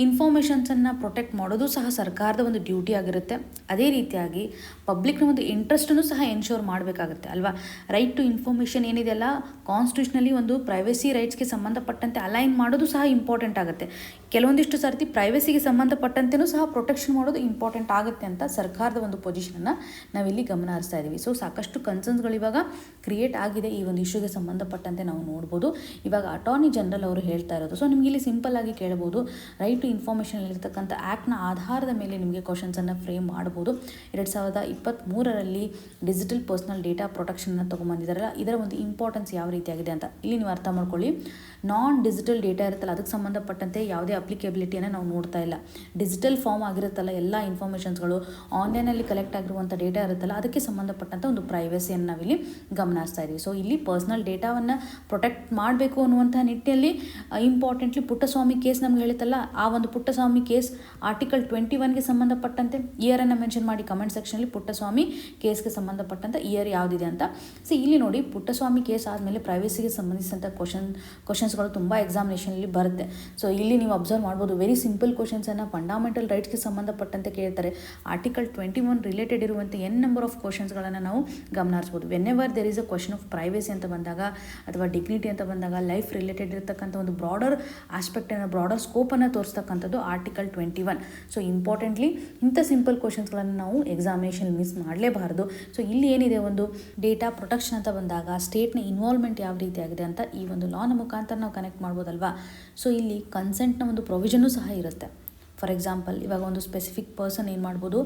ಇನ್ಫಾರ್ಮೇಷನ್ಸನ್ನು ಪ್ರೊಟೆಕ್ಟ್ ಮಾಡೋದು ಸಹ ಸರ್ಕಾರದ ಒಂದು ಡ್ಯೂಟಿ ಆಗಿರುತ್ತೆ. ಅದೇ ರೀತಿಯಾಗಿ ಪಬ್ಲಿಕ್ನ ಒಂದು ಇಂಟ್ರೆಸ್ಟನ್ನು ಸಹ ಎನ್ಶೋರ್ ಮಾಡಬೇಕಾಗುತ್ತೆ ಅಲ್ವಾ. ರೈಟ್ ಟು ಇನ್ಫಾರ್ಮೇಷನ್ ಏನಿದೆಯಲ್ಲ, ಕಾನ್ಸ್ಟಿಟ್ಯೂಷನಲ್ಲಿ ಒಂದು ಪ್ರೈವಸಿ ರೈಟ್ಸ್ಗೆ ಸಂಬಂಧಪಟ್ಟಂತೆ ಅಲೈನ್ ಮಾಡೋದು ಸಹ ಇಂಪಾರ್ಟೆಂಟ್ ಆಗುತ್ತೆ. ಕೆಲವೊಂದಿಷ್ಟು ಸರ್ತಿ ಪ್ರೈವಸಿಗೆ ಸಂಬಂಧಪಟ್ಟಂತೆಯೂ ಸಹ ಪ್ರೊಟೆಕ್ಷನ್ ಮಾಡೋದು ಇಂಪಾರ್ಟೆಂಟ್ ಆಗುತ್ತೆ ಅಂತ ಸರ್ಕಾರದ ಒಂದು ಪೊಸಿಷನನ್ನು ನಾವಿಲ್ಲಿ ಗಮನ ಹರಿಸ್ತಾ ಇದ್ದೀವಿ. ಸೊ ಸಾಕಷ್ಟು ಕನ್ಸರ್ನ್ಸ್ಗಳು ಇವಾಗ ಕ್ರಿಯೇಟ್ ಆಗಿದೆ ಈ ಒಂದು ಇಶ್ಯೂಗೆ ಸಂಬಂಧಪಟ್ಟಂತೆ ನಾವು ನೋಡ್ಬೋದು. ಇವಾಗ ಅಟಾರ್ನಿ ಜನರಲ್ ಅವರು ಹೇಳ್ತಾ ಇರೋದು, ಸೊ ನಿಮಗೆ ಇಲ್ಲಿ ಸಿಂಪಲ್ ಆಗಿ ಕೇಳ್ಬೋದು, ರೈಟ್ ಟು ಇನ್ಫಾರ್ಮೇಷನ್ ಇರತಕ್ಕಂಥ ಆ್ಯಕ್ಟ್ನ ಆಧಾರದ ಮೇಲೆ ನಿಮಗೆ ಕ್ವಶನ್ಸನ್ನು ಫ್ರೇಮ್ ಮಾಡ್ಬೋದು. 2023ರಲ್ಲಿ ಡಿಜಿಟಲ್ ಪರ್ಸನಲ್ ಡೇಟಾ ಪ್ರೊಟೆಕ್ಷನ್ನ ತೊಗೊಂಬಂದಿದ್ದಾರಲ್ಲ, ಇದರ ಒಂದು ಇಂಪಾರ್ಟೆನ್ಸ್ ಯಾವ ರೀತಿಯಾಗಿದೆ ಅಂತ ಇಲ್ಲಿ ನೀವು ಅರ್ಥ ಮಾಡ್ಕೊಳ್ಳಿ. ನಾನ್ ಡಿಜಿಟಲ್ ಡೇಟಾ ಇರುತ್ತಲ್ಲ, ಅದಕ್ಕೆ ಸಂಬಂಧಪಟ್ಟಂತೆ ಯಾವುದೇ ಅಪ್ಲಿಕೇಬಿಲಿಟಿಯನ್ನು ನಾವು ನೋಡ್ತಾ ಇಲ್ಲ. ಡಿಜಿಟಲ್ ಫಾರ್ಮ್ ಆಗಿರುತ್ತಲ್ಲ, ಎಲ್ಲ ಇನ್ಫಾರ್ಮೇಷನ್ಸ್ಗಳು ಆನ್ಲೈನಲ್ಲಿ ಕಲೆಕ್ಟ್ ಆಗಿರುವಂಥ ಡೇಟಾ ಇರುತ್ತಲ್ಲ, ಅದಕ್ಕೆ ಸಂಬಂಧಪಟ್ಟಂಥ ಒಂದು ಪ್ರೈವಸಿಯನ್ನು ನಾವಿಲ್ಲಿ ಗಮನಿಸ್ತಾ ಇದ್ದೀವಿ. ಸೊ ಇಲ್ಲಿ ಪರ್ಸನಲ್ ಡೇಟಾವನ್ನು ಪ್ರೊಟೆಕ್ಟ್ ಮಾಡಬೇಕು ಅನ್ನುವಂಥ ನಿಟ್ಟಿನಲ್ಲಿ ಇಂಪಾರ್ಟೆಂಟ್ಲಿ ಪುಟ್ಟಸ್ವಾಮಿ ಕೇಸ್ ನಮ್ಗೆ ಹೇಳುತ್ತಲ್ಲ, ಆ ಒಂದು ಪುಟ್ಟಸ್ವಾಮಿ ಕೇಸ್ ಆರ್ಟಿಕಲ್ 21ಗೆ ಸಂಬಂಧಪಟ್ಟಂತೆ ಇಯರನ್ನು ಮೆನ್ಷನ್ ಮಾಡಿ ಕಮೆಂಟ್ ಸೆಕ್ಷನಲ್ಲಿ ಪುಟ್ಟಸ್ವಾಮಿ ಕೇಸ್ಗೆ ಸಂಬಂಧಪಟ್ಟಂಥ ಇಯರ್ ಯಾವುದಿದೆ ಅಂತ. ಸೊ ಇಲ್ಲಿ ನೋಡಿ, ಪುಟ್ಟಸ್ವಾಮಿ ಕೇಸ್ ಆದಮೇಲೆ ಪ್ರೈವಸಿಗೆ ಸಂಬಂಧಿಸಿದಂಥ ಕ್ವಶನ್ಸ್ಗಳು ತುಂಬ ಎಕ್ಸಾಮಿನೇಷನಲ್ಲಿ ಬರುತ್ತೆ. ಸೊ ಇಲ್ಲಿ ನೀವು ಅಬ್ಸರ್ವ್ ಮಾಡ್ಬೋದು, ವೆರಿ ಸಿಂಪಲ್ ಕ್ವಶನ್ಸನ್ನು ಫಂಡಮೆಂಟಲ್ ರೈಟ್ಸ್ಗೆ ಸಂಬಂಧಪಟ್ಟಂತೆ ಕೇಳ್ತಾರೆ. ಆರ್ಟಿಕಲ್ 21 ರಿಲೇಟೆಡ್ ಇರುವಂಥ ನಂಬರ್ ಆಫ್ ಕ್ವಶನ್ಸ್ಗಳನ್ನು ನಾವು ಗಮನಿಸ್ಬೋದು. Whenever there is a question of privacy ಅಂತ ಬಂದಾಗ, ಅಥವಾ ಡಿಗ್ನಿಟಿ ಅಂತ ಬಂದಾಗ, ಲೈಫ್ ರಿಲೇಟೆಡ್ ಇರತಕ್ಕಂಥ ಒಂದು ಬ್ರಾಡರ್ ಆಸ್ಪೆಕ್ಟನ್ನು, ಬ್ರಾಡರ್ ಸ್ಕೋಪನ್ನು ತೋರಿಸ್ತಕ್ಕಂಥದ್ದು ಆರ್ಟಿಕಲ್ 21. ಸೊ ಇಂಪಾರ್ಟೆಂಟ್ಲಿ ಇಂಥ ಸಿಂಪಲ್ ಕ್ವಶನ್ಸ್ಗಳನ್ನು ನಾವು ಎಕ್ಸಾಮಿನೇಷನ್ ಮಿಸ್ ಮಾಡಲೇಬಾರದು. ಸೊ ಇಲ್ಲಿ ಏನಿದೆ, ಒಂದು ಡೇಟಾ ಪ್ರೊಟೆಕ್ಷನ್ ಅಂತ ಬಂದಾಗ ಸ್ಟೇಟ್ನ ಇನ್ವಾಲ್ವ್ಮೆಂಟ್ ಯಾವ ರೀತಿಯಾಗಿದೆ ಅಂತ ಈ ಒಂದು ಲಾನ ಮುಖಾಂತರ ನಾವು ಕನೆಕ್ಟ್ ಮಾಡ್ಬೋದಲ್ವಾ. ಸೊ ಇಲ್ಲಿ ಕನ್ಸೆಂಟ್ನ ಒಂದು ಪ್ರೊವಿಷನು ಸಹ ಇರುತ್ತೆ. ಫಾರ್ ಎಕ್ಸಾಂಪಲ್, ಇವಾಗ ಒಂದು ಸ್ಪೆಸಿಫಿಕ್ ಪರ್ಸನ್ ಏನು ಮಾಡ್ಬೋದು,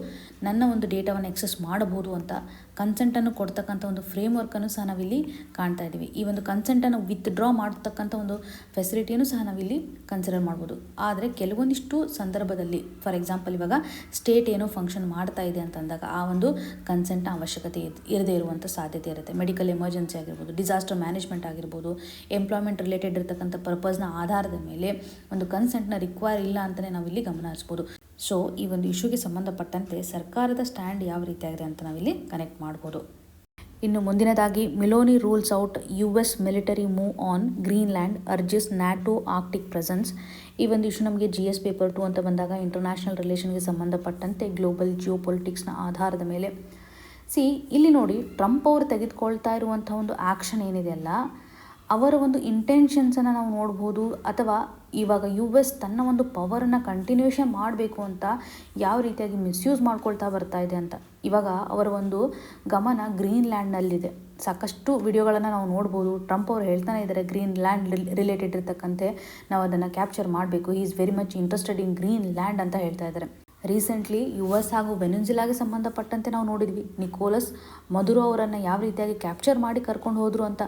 ನನ್ನ ಒಂದು ಡೇಟಾವನ್ನು ಎಕ್ಸೆಸ್ ಮಾಡಬಹುದು ಅಂತ ಕನ್ಸೆಂಟನ್ನು ಕೊಡ್ತಕ್ಕಂಥ ಒಂದು ಫ್ರೇಮ್ವರ್ಕನ್ನು ಸಹ ನಾವಿಲ್ಲಿ ಕಾಣ್ತಾ ಇದ್ದೀವಿ. ಈ ಒಂದು ಕನ್ಸೆಂಟನ್ನು ವಿತ್ಡ್ರಾ ಮಾಡತಕ್ಕಂಥ ಒಂದು ಫೆಸಿಲಿಟಿಯನ್ನು ಸಹ ನಾವಿಲ್ಲಿ ಕನ್ಸಿಡರ್ ಮಾಡ್ಬೋದು. ಆದರೆ ಕೆಲವೊಂದಿಷ್ಟು ಸಂದರ್ಭದಲ್ಲಿ, ಫಾರ್ ಎಕ್ಸಾಂಪಲ್, ಇವಾಗ ಸ್ಟೇಟ್ ಏನೋ ಫಂಕ್ಷನ್ ಮಾಡ್ತಾ ಇದೆ ಅಂತಂದಾಗ ಆ ಒಂದು ಕನ್ಸೆಂಟ್ನ ಅವಶ್ಯಕತೆ ಇರದೇ ಇರುವಂಥ ಸಾಧ್ಯತೆ ಇರುತ್ತೆ. ಮೆಡಿಕಲ್ ಎಮರ್ಜೆನ್ಸಿ ಆಗಿರ್ಬೋದು, ಡಿಸಾಸ್ಟರ್ ಮ್ಯಾನೇಜ್ಮೆಂಟ್ ಆಗಿರ್ಬೋದು, ಎಂಪ್ಲಾಯ್ಮೆಂಟ್ ರಿಲೇಟೆಡ್ ಇರತಕ್ಕಂಥ ಪರ್ಪಸ್ನ ಆಧಾರದ ಮೇಲೆ ಒಂದು ಕನ್ಸೆಂಟ್ನ ರಿಕ್ವೈರ್ ಇಲ್ಲ ಅಂತಲೇ ನಾವಿಲ್ಲಿ ಗಮನಿಸ್ಬೋದು. ಸೊ ಈ ಒಂದು ಇಶ್ಯೂಗೆ ಸಂಬಂಧಪಟ್ಟಂತೆ ಸರ್ಕಾರದ ಸ್ಟ್ಯಾಂಡ್ ಯಾವ ರೀತಿಯಾಗಿದೆ ಅಂತ ನಾವಿಲ್ಲಿ ಕನೆಕ್ಟ್ ಮಾಡ್ಬೋದು. ಇನ್ನು ಮುಂದಿನದಾಗಿ, Meloni rules out US military move on Greenland urges NATO Arctic presence. ಈ ಒಂದು ಇಶ್ಯೂ ನಮಗೆ GS ಪೇಪರ್ 2 ಅಂತ ಬಂದಾಗ ಇಂಟರ್ನ್ಯಾಷನಲ್ ರಿಲೇಷನ್ಗೆ ಸಂಬಂಧಪಟ್ಟಂತೆ ಗ್ಲೋಬಲ್ ಜಿಯೋ ಪೊಲಿಟಿಕ್ಸ್ನ ಆಧಾರದ ಮೇಲೆ ಇಲ್ಲಿ ನೋಡಿ, ಟ್ರಂಪ್ ಅವರು ತೆಗೆದುಕೊಳ್ತಾ ಇರುವಂಥ ಒಂದು ಆ್ಯಕ್ಷನ್ ಏನಿದೆ ಅಲ್ಲ, ಅವರ ಒಂದು ಇಂಟೆನ್ಷನ್ಸನ್ನು ನಾವು ನೋಡ್ಬೋದು. ಅಥವಾ ಇವಾಗ US ತನ್ನ ಒಂದು ಪವರನ್ನು ಕಂಟಿನ್ಯೂಷನ್ ಮಾಡಬೇಕು ಅಂತ ಯಾವ ರೀತಿಯಾಗಿ ಮಿಸ್ಯೂಸ್ ಮಾಡ್ಕೊಳ್ತಾ ಬರ್ತಾ ಇದೆ ಅಂತ. ಇವಾಗ ಅವರ ಒಂದು ಗಮನ ಗ್ರೀನ್ಲ್ಯಾಂಡ್ನಲ್ಲಿದೆ. ಸಾಕಷ್ಟು ವಿಡಿಯೋಗಳನ್ನು ನಾವು ನೋಡ್ಬೋದು. ಟ್ರಂಪ್ ಅವರು ಹೇಳ್ತಾನೆ ಇದ್ದಾರೆ, ಗ್ರೀನ್ಲ್ಯಾಂಡ್ ರಿಲೇಟೆಡ್ ಇರ್ತಕ್ಕಂತೆ ನಾವು ಅದನ್ನು ಕ್ಯಾಪ್ಚರ್ ಮಾಡಬೇಕು, he is very much interested in Greenland ಅಂತ ಹೇಳ್ತಾ ಇದ್ದಾರೆ. ರೀಸೆಂಟ್ಲಿ US ಹಾಗೂ ವೆನೆಜುಲಾಗೆ ಸಂಬಂಧಪಟ್ಟಂತೆ ನಾವು ನೋಡಿದ್ವಿ, ನಿಕೋಲಸ್ ಮದುರೋ ಅವರನ್ನು ಯಾವ ರೀತಿಯಾಗಿ ಕ್ಯಾಪ್ಚರ್ ಮಾಡಿ ಕರ್ಕೊಂಡು ಹೋದರು ಅಂತ.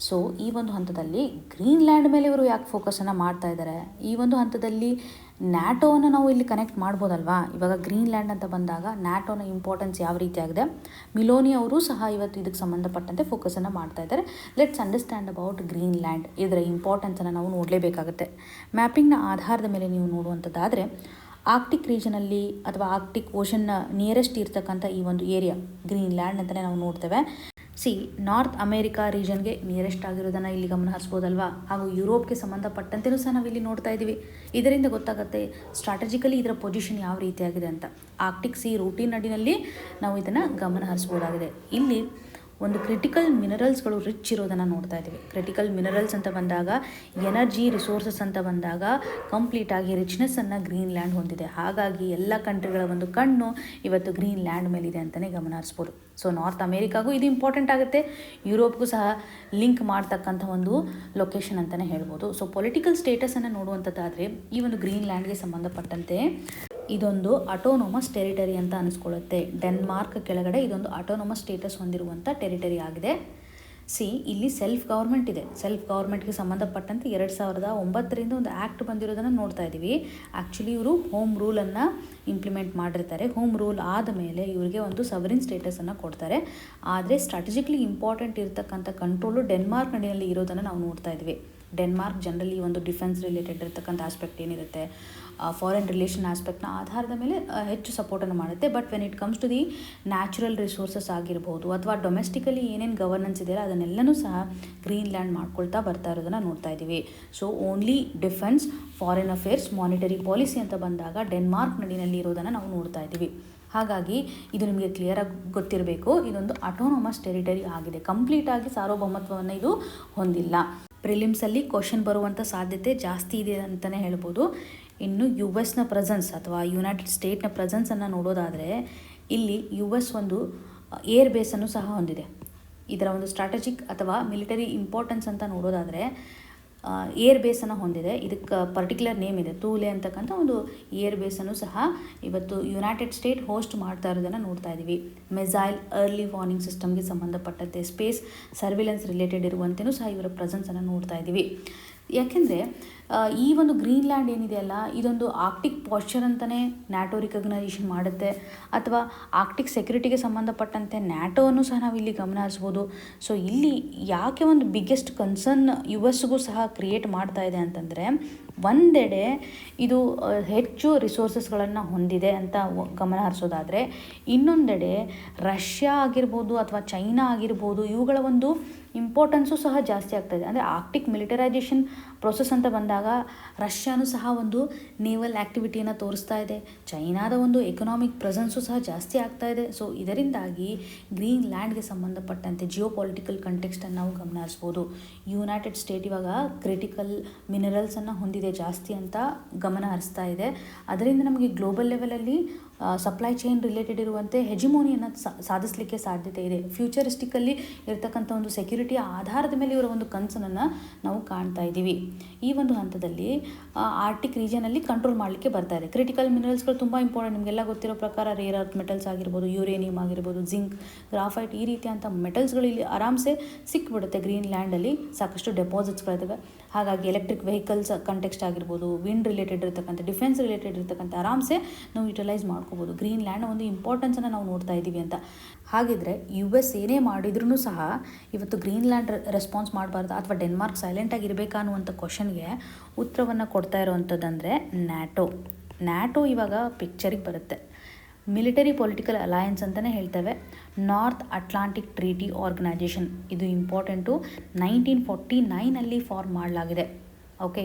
ಸೊ ಈ ಒಂದು ಹಂತದಲ್ಲಿ ಗ್ರೀನ್ಲ್ಯಾಂಡ್ ಮೇಲೆ ಇವರು ಯಾಕೆ ಫೋಕಸನ್ನು ಮಾಡ್ತಾ ಇದ್ದಾರೆ? ಈ ಒಂದು ಹಂತದಲ್ಲಿ ನ್ಯಾಟೋವನ್ನು ನಾವು ಇಲ್ಲಿ ಕನೆಕ್ಟ್ ಮಾಡ್ಬೋದಲ್ವಾ. ಇವಾಗ ಗ್ರೀನ್ಲ್ಯಾಂಡ್ ಅಂತ ಬಂದಾಗ ನ್ಯಾಟೋನ ಇಂಪಾರ್ಟೆನ್ಸ್ ಯಾವ ರೀತಿಯಾಗಿದೆ, ಮಿಲೋನಿ ಅವರು ಸಹ ಇವತ್ತು ಇದಕ್ಕೆ ಸಂಬಂಧಪಟ್ಟಂತೆ ಫೋಕಸನ್ನು ಮಾಡ್ತಾ ಇದ್ದಾರೆ. Let's understand about Greenland. ಇದರ ಇಂಪಾರ್ಟೆನ್ಸನ್ನು ನಾವು ನೋಡಲೇಬೇಕಾಗುತ್ತೆ. ಮ್ಯಾಪಿಂಗ್ನ ಆಧಾರದ ಮೇಲೆ ನೀವು ನೋಡುವಂಥದ್ದಾದರೆ, ಆರ್ಕ್ಟಿಕ್ ರೀಜನಲ್ಲಿ ಅಥವಾ ಆರ್ಕ್ಟಿಕ್ ಓಷನ್ನ ನಿಯರೆಸ್ಟ್ ಇರ್ತಕ್ಕಂಥ ಈ ಒಂದು ಏರಿಯಾ ಗ್ರೀನ್ಲ್ಯಾಂಡ್ ಅಂತಲೇ ನಾವು ನೋಡ್ತೇವೆ. ನಾರ್ತ್ ಅಮೇರಿಕಾ ರೀಜನ್ಗೆ ನಿಯರೆಸ್ಟ್ ಆಗಿರೋದನ್ನು ಇಲ್ಲಿ ಗಮನ ಹರಿಸ್ಬೋದಲ್ವಾ. ಹಾಗೂ ಯುರೋಪ್ಗೆ ಸಂಬಂಧಪಟ್ಟಂತೆಯೂ ಸಹ ನಾವಿಲ್ಲಿ ನೋಡ್ತಾ ಇದ್ದೀವಿ. ಇದರಿಂದ ಗೊತ್ತಾಗುತ್ತೆ ಸ್ಟ್ರಾಟಜಿಕಲಿ ಇದರ ಪೊಸಿಷನ್ ಯಾವ ರೀತಿಯಾಗಿದೆ ಅಂತ. ಆರ್ಕ್ಟಿಕ್ ರೂಟಿನ್ ಅಡಿನಲ್ಲಿ ನಾವು ಇದನ್ನು ಗಮನ ಹರಿಸ್ಬೋದಾಗಿದೆ. ಇಲ್ಲಿ ಒಂದು ಕ್ರಿಟಿಕಲ್ ಮಿನರಲ್ಸ್ಗಳು ರಿಚ್ ಇರೋದನ್ನು ನೋಡ್ತಾ ಇದ್ದೀವಿ. ಕ್ರಿಟಿಕಲ್ ಮಿನರಲ್ಸ್ ಅಂತ ಬಂದಾಗ, ಎನರ್ಜಿ ರಿಸೋರ್ಸಸ್ ಅಂತ ಬಂದಾಗ ಕಂಪ್ಲೀಟಾಗಿ ರಿಚ್ನೆಸ್ಸನ್ನು ಗ್ರೀನ್ಲ್ಯಾಂಡ್ ಹೊಂದಿದೆ. ಹಾಗಾಗಿ ಎಲ್ಲ ಕಂಟ್ರಿಗಳ ಒಂದು ಕಣ್ಣು ಇವತ್ತು ಗ್ರೀನ್ಲ್ಯಾಂಡ್ ಮೇಲಿದೆ ಅಂತಲೇ ಗಮನ ಹರಿಸ್ಬೋದು. ಸೊ ನಾರ್ತ್ ಅಮೇರಿಕಾಗೂ ಇದು ಇಂಪಾರ್ಟೆಂಟ್ ಆಗುತ್ತೆ, ಯುರೋಪ್ಗೂ ಸಹ ಲಿಂಕ್ ಮಾಡ್ತಕ್ಕಂಥ ಒಂದು ಲೊಕೇಶನ್ ಅಂತಲೇ ಹೇಳ್ಬೋದು. ಸೊ ಪೊಲಿಟಿಕಲ್ ಸ್ಟೇಟಸನ್ನು ನೋಡುವಂಥದ್ದಾದರೆ, ಈ ಒಂದು ಗ್ರೀನ್ಲ್ಯಾಂಡ್ಗೆ ಸಂಬಂಧಪಟ್ಟಂತೆ ಇದೊಂದು ಅಟೋನೋಮಸ್ ಟೆರಿಟರಿ ಅಂತ ಅನಿಸ್ಕೊಳ್ಳುತ್ತೆ. ಡೆನ್ಮಾರ್ಕ್ ಕೆಳಗಡೆ ಇದೊಂದು ಅಟೋನೋಮಸ್ ಸ್ಟೇಟಸ್ ಹೊಂದಿರುವಂಥ ಟೆರಿಟರಿ ಆಗಿದೆ. ಇಲ್ಲಿ ಸೆಲ್ಫ್ ಗೌರ್ಮೆಂಟ್ ಇದೆ. ಸೆಲ್ಫ್ ಗೌರ್ಮೆಂಟ್ಗೆ ಸಂಬಂಧಪಟ್ಟಂತೆ 2009ರಿಂದ ಒಂದು ಆ್ಯಕ್ಟ್ ಬಂದಿರೋದನ್ನು ನೋಡ್ತಾ ಇದ್ದೀವಿ. ಆ್ಯಕ್ಚುಲಿ ಇವರು ಹೋಮ್ ರೂಲನ್ನು ಇಂಪ್ಲಿಮೆಂಟ್ ಮಾಡಿರ್ತಾರೆ. ಹೋಮ್ ರೂಲ್ ಆದ ಮೇಲೆ ಇವರಿಗೆ ಒಂದು ಸವರಿನ್ ಸ್ಟೇಟಸನ್ನು ಕೊಡ್ತಾರೆ. ಆದರೆ ಸ್ಟ್ರಾಟಜಿಕಲಿ ಇಂಪಾರ್ಟೆಂಟ್ ಇರತಕ್ಕಂಥ ಕಂಟ್ರೋಲು ಡೆನ್ಮಾರ್ಕ್ ನಡಿನಲ್ಲಿ ಇರೋದನ್ನು ನಾವು ನೋಡ್ತಾ ಇದ್ವಿ. ಡೆನ್ಮಾರ್ಕ್ ಜನರಲಿ ಒಂದು ಡಿಫೆನ್ಸ್ ರಿಲೇಟೆಡ್ ಇರತಕ್ಕಂಥ ಆಸ್ಪೆಕ್ಟ್ ಏನಿರುತ್ತೆ, ಫಾರಿನ್ ರಿಲೇಷನ್ ಆಸ್ಪೆಕ್ಟ್ನ ಆಧಾರದ ಮೇಲೆ ಹೆಚ್ಚು ಸಪೋರ್ಟನ್ನು ಮಾಡುತ್ತೆ. But when it comes to the natural resources ಆಗಿರ್ಬೋದು, ಅಥವಾ ಡೊಮೆಸ್ಟಿಕಲಿ ಏನೇನು ಗವರ್ನೆನ್ಸ್ ಇದೆಯಲ್ಲ ಅದನ್ನೆಲ್ಲನೂ ಸಹ ಗ್ರೀನ್ಲ್ಯಾಂಡ್ ಮಾಡ್ಕೊಳ್ತಾ ಬರ್ತಾ ಇರೋದನ್ನು ನೋಡ್ತಾ ಇದ್ದೀವಿ. So only defence, foreign affairs, monetary policy ಅಂತ ಬಂದಾಗ ಡೆನ್ಮಾರ್ಕ್ ನಡಿನಲ್ಲಿ ಇರೋದನ್ನು ನಾವು ನೋಡ್ತಾ ಇದ್ದೀವಿ. ಹಾಗಾಗಿ ಇದು ನಿಮಗೆ ಕ್ಲಿಯರಾಗಿ ಗೊತ್ತಿರಬೇಕು, ಇದೊಂದು ಅಟೋನಮಸ್ ಟೆರಿಟರಿ ಆಗಿದೆ. ಕಂಪ್ಲೀಟಾಗಿ ಸಾರ್ವಭೌಮತ್ವವನ್ನು ಇದು ಹೊಂದಿಲ್ಲ. ಪ್ರಿಲಿಮ್ಸಲ್ಲಿ ಕ್ವಶನ್ ಬರುವಂಥ ಸಾಧ್ಯತೆ ಜಾಸ್ತಿ ಇದೆ ಅಂತಲೇ ಹೇಳ್ಬೋದು. ಇನ್ನು ಯು ಎಸ್ನ ಪ್ರೆಸೆನ್ಸ್ ಅಥವಾ ಯುನೈಟೆಡ್ ಸ್ಟೇಟ್ನ ಪ್ರೆಸೆನ್ಸನ್ನು ನೋಡೋದಾದರೆ ಇಲ್ಲಿ ಯು ಎಸ್ ಒಂದು ಏರ್ ಬೇಸನ್ನು ಸಹ ಹೊಂದಿದೆ. ಇದರ ಒಂದು ಸ್ಟ್ರಾಟಜಿಕ್ ಅಥವಾ ಮಿಲಿಟರಿ ಇಂಪಾರ್ಟೆನ್ಸ್ ಅಂತ ನೋಡೋದಾದರೆ ಏರ್ ಬೇಸನ್ನು ಹೊಂದಿದೆ. ಇದಕ್ಕೆ ಪರ್ಟಿಕ್ಯುಲರ್ ನೇಮ್ ಇದೆ, ತೂಲೆ ಅಂತಕ್ಕಂಥ ಒಂದು ಏರ್ ಬೇಸನ್ನು ಸಹ ಇವತ್ತು ಯುನೈಟೆಡ್ ಸ್ಟೇಟ್ ಹೋಸ್ಟ್ ಮಾಡ್ತಾ ಇರೋದನ್ನು ನೋಡ್ತಾ ಇದ್ದೀವಿ. ಮಿಸೈಲ್ ಅರ್ಲಿ ವಾರ್ನಿಂಗ್ ಸಿಸ್ಟಮ್ಗೆ ಸಂಬಂಧಪಟ್ಟಂತೆ ಸ್ಪೇಸ್ ಸರ್ವಿಲೆನ್ಸ್ ರಿಲೇಟೆಡ್ ಇರುವಂತೆಯೂ ಸಹ ಇವರ ಪ್ರೆಸೆನ್ಸನ್ನು ನೋಡ್ತಾ ಇದ್ದೀವಿ. ಯಾಕೆಂದರೆ ಈ ಒಂದು ಗ್ರೀನ್ಲ್ಯಾಂಡ್ ಏನಿದೆಯಲ್ಲ, ಇದೊಂದು ಆರ್ಕ್ಟಿಕ್ ಪಾಶ್ಚರ್ ಅಂತಲೇ ನ್ಯಾಟೋ ರಿಕಗ್ನೈಸೇಷನ್ ಮಾಡುತ್ತೆ, ಅಥವಾ ಆರ್ಕ್ಟಿಕ್ ಸೆಕ್ಯೂರಿಟಿಗೆ ಸಂಬಂಧಪಟ್ಟಂತೆ ನ್ಯಾಟೋವನ್ನು ಸಹ ನಾವು ಇಲ್ಲಿ ಗಮನ ಹರಿಸ್ಬೋದು. ಸೊ ಇಲ್ಲಿ ಯಾಕೆ ಒಂದು ಬಿಗ್ಗೆಸ್ಟ್ ಕನ್ಸರ್ನ್ ಯು ಎಸ್ಗೂ ಸಹ ಕ್ರಿಯೇಟ್ ಮಾಡ್ತಾ ಇದೆ ಅಂತಂದರೆ, ಒಂದೆಡೆ ಇದು ಹೆಚ್ಚು ರಿಸೋರ್ಸಸ್ಗಳನ್ನು ಹೊಂದಿದೆ ಅಂತ ಗಮನ ಹರಿಸೋದಾದರೆ, ಇನ್ನೊಂದೆಡೆ ರಷ್ಯಾ ಆಗಿರ್ಬೋದು ಅಥವಾ ಚೈನಾ ಆಗಿರ್ಬೋದು, ಇವುಗಳ ಒಂದು ಇಂಪಾರ್ಟೆನ್ಸು ಸಹ ಜಾಸ್ತಿ ಆಗ್ತಾಯಿದೆ. ಅಂದರೆ ಆರ್ಕ್ಟಿಕ್ ಮಿಲಿಟರೈಸೇಷನ್ ಪ್ರೊಸೆಸ್ ಅಂತ ಬಂದಾಗ ರಷ್ಯಾನು ಸಹ ಒಂದು ನೇವಲ್ ಆ್ಯಕ್ಟಿವಿಟಿಯನ್ನು ತೋರಿಸ್ತಾ ಇದೆ, ಚೈನಾದ ಒಂದು ಎಕನಾಮಿಕ್ ಪ್ರೆಸೆನ್ಸು ಸಹ ಜಾಸ್ತಿ ಆಗ್ತಾ ಇದೆ. ಸೊ ಇದರಿಂದಾಗಿ ಗ್ರೀನ್ ಲ್ಯಾಂಡ್ಗೆ ಸಂಬಂಧಪಟ್ಟಂತೆ ಜಿಯೋ ಪೊಲಿಟಿಕಲ್ ಕಂಟೆಕ್ಸ್ಟನ್ನು ನಾವು ಗಮನ ಹರಿಸ್ಬೋದು. ಯುನೈಟೆಡ್ ಸ್ಟೇಟ್ ಇವಾಗ ಕ್ರಿಟಿಕಲ್ ಮಿನರಲ್ಸನ್ನು ಹೊಂದಿದೆ ಜಾಸ್ತಿ ಅಂತ ಗಮನ ಹರಿಸ್ತಾ ಇದೆ. ಅದರಿಂದ ನಮಗೆ ಗ್ಲೋಬಲ್ ಲೆವೆಲಲ್ಲಿ ಸಪ್ಲೈ ಚೈನ್ ರಿಲೇಟೆಡ್ ಇರುವಂತೆ ಹೆಜಿಮೋನಿಯನ್ನು ಸಾಧಿಸಲಿಕ್ಕೆ ಸಾಧ್ಯತೆ ಇದೆ. ಫ್ಯೂಚರಿಸ್ಟಿಕಲ್ಲಿ ಇರತಕ್ಕಂಥ ಒಂದು ಸೆಕ್ಯೂರಿಟಿಯ ಆಧಾರದ ಮೇಲೆ ಇವರ ಒಂದು ಕನಸನ್ನು ನಾವು ಕಾಣ್ತಾ ಇದ್ದೀವಿ. ಈ ಒಂದು ಹಂತದಲ್ಲಿ ಆರ್ಟಿಕ್ ರೀಜನಲ್ಲಿ ಕಂಟ್ರೋಲ್ ಮಾಡಲಿಕ್ಕೆ ಬರ್ತಾ ಇದೆ. ಕ್ರಿಟಿಕಲ್ ಮಿನರಲ್ಸ್ಗಳು ತುಂಬ ಇಂಪಾರ್ಟೆಂಟ್, ನಿಮಗೆಲ್ಲ ಗೊತ್ತಿರೋ ಪ್ರಕಾರ ರೇರ್ ಅರ್ತ್ ಮೆಟಲ್ಸ್ ಆಗಿರ್ಬೋದು, ಯುರೇನಿಯಂ ಆಗಿರ್ಬೋದು, ಜಿಂಕ್, ಗ್ರಾಫೈಟ್, ಈ ರೀತಿಯಂಥ ಮೆಟಲ್ಸ್ಗಳು ಇಲ್ಲಿ ಆರಾಮ್ಸೆ ಸಿಕ್ಬಿಡುತ್ತೆ. ಗ್ರೀನ್ ಲ್ಯಾಂಡಲ್ಲಿ ಸಾಕಷ್ಟು ಡೆಪಾಸಿಟ್ಸ್ಗಳಿದ್ದಾವೆ. ಹಾಗಾಗಿ ಎಲೆಕ್ಟ್ರಿಕ್ ವೆಹಿಕಲ್ಸ್ ಕಂಟೆಕ್ಸ್ಟ್ ಆಗಿರ್ಬೋದು, ವಿಂಡ್ ರಿಲೇಟೆಡ್ ಇರತಕ್ಕಂಥ, ಡಿಫೆನ್ಸ್ ರಿಲೇಟೆಡ್ ಇರತಕ್ಕಂಥ ಆರಾಮ್ಸೆ ನಾವು ಯುಟಿಲೈಸ್ ಮಾಡ್ಕೋಬೋದು. ಗ್ರೀನ್ ಲ್ಯಾಂಡ್ ಒಂದು ಇಂಪಾರ್ಟೆನ್ಸನ್ನು ನಾವು ನೋಡ್ತಾ ಇದ್ದೀವಿ ಅಂತ. ಹಾಗಿದ್ರೆ ಯು ಎಸ್ ಏನೇ ಮಾಡಿದ್ರೂ ಸಹ ಇವತ್ತು ಗ್ರೀನ್ ಲ್ಯಾಂಡ್ ರೆಸ್ಪಾನ್ಸ್ ಮಾಡಬಾರ್ದು ಅಥವಾ ಡೆನ್ಮಾರ್ಕ್ ಸೈಲೆಂಟಾಗಿ ಇರಬೇಕಾ ಅನ್ನುವಂಥ ಕ್ವಶನ್ಗೆ ಉತ್ತರವನ್ನು ಕೊಡ್ತಾ ಇರೋವಂಥದ್ದಂದರೆ ನ್ಯಾಟೋ ಇವಾಗ ಪಿಕ್ಚರಿಗೆ ಬರುತ್ತೆ. ಮಿಲಿಟರಿ ಪೊಲಿಟಿಕಲ್ ಅಲಯನ್ಸ್ ಅಂತಲೇ ಹೇಳ್ತೇವೆ. ನಾರ್ತ್ ಅಟ್ಲಾಂಟಿಕ್ ಟ್ರೀಟಿ ಆರ್ಗನೈಜೇಷನ್ ಇದು ಇಂಪಾರ್ಟೆಂಟು. 1949 ಫಾರ್ಮ್ ಮಾಡಲಾಗಿದೆ. ಓಕೆ,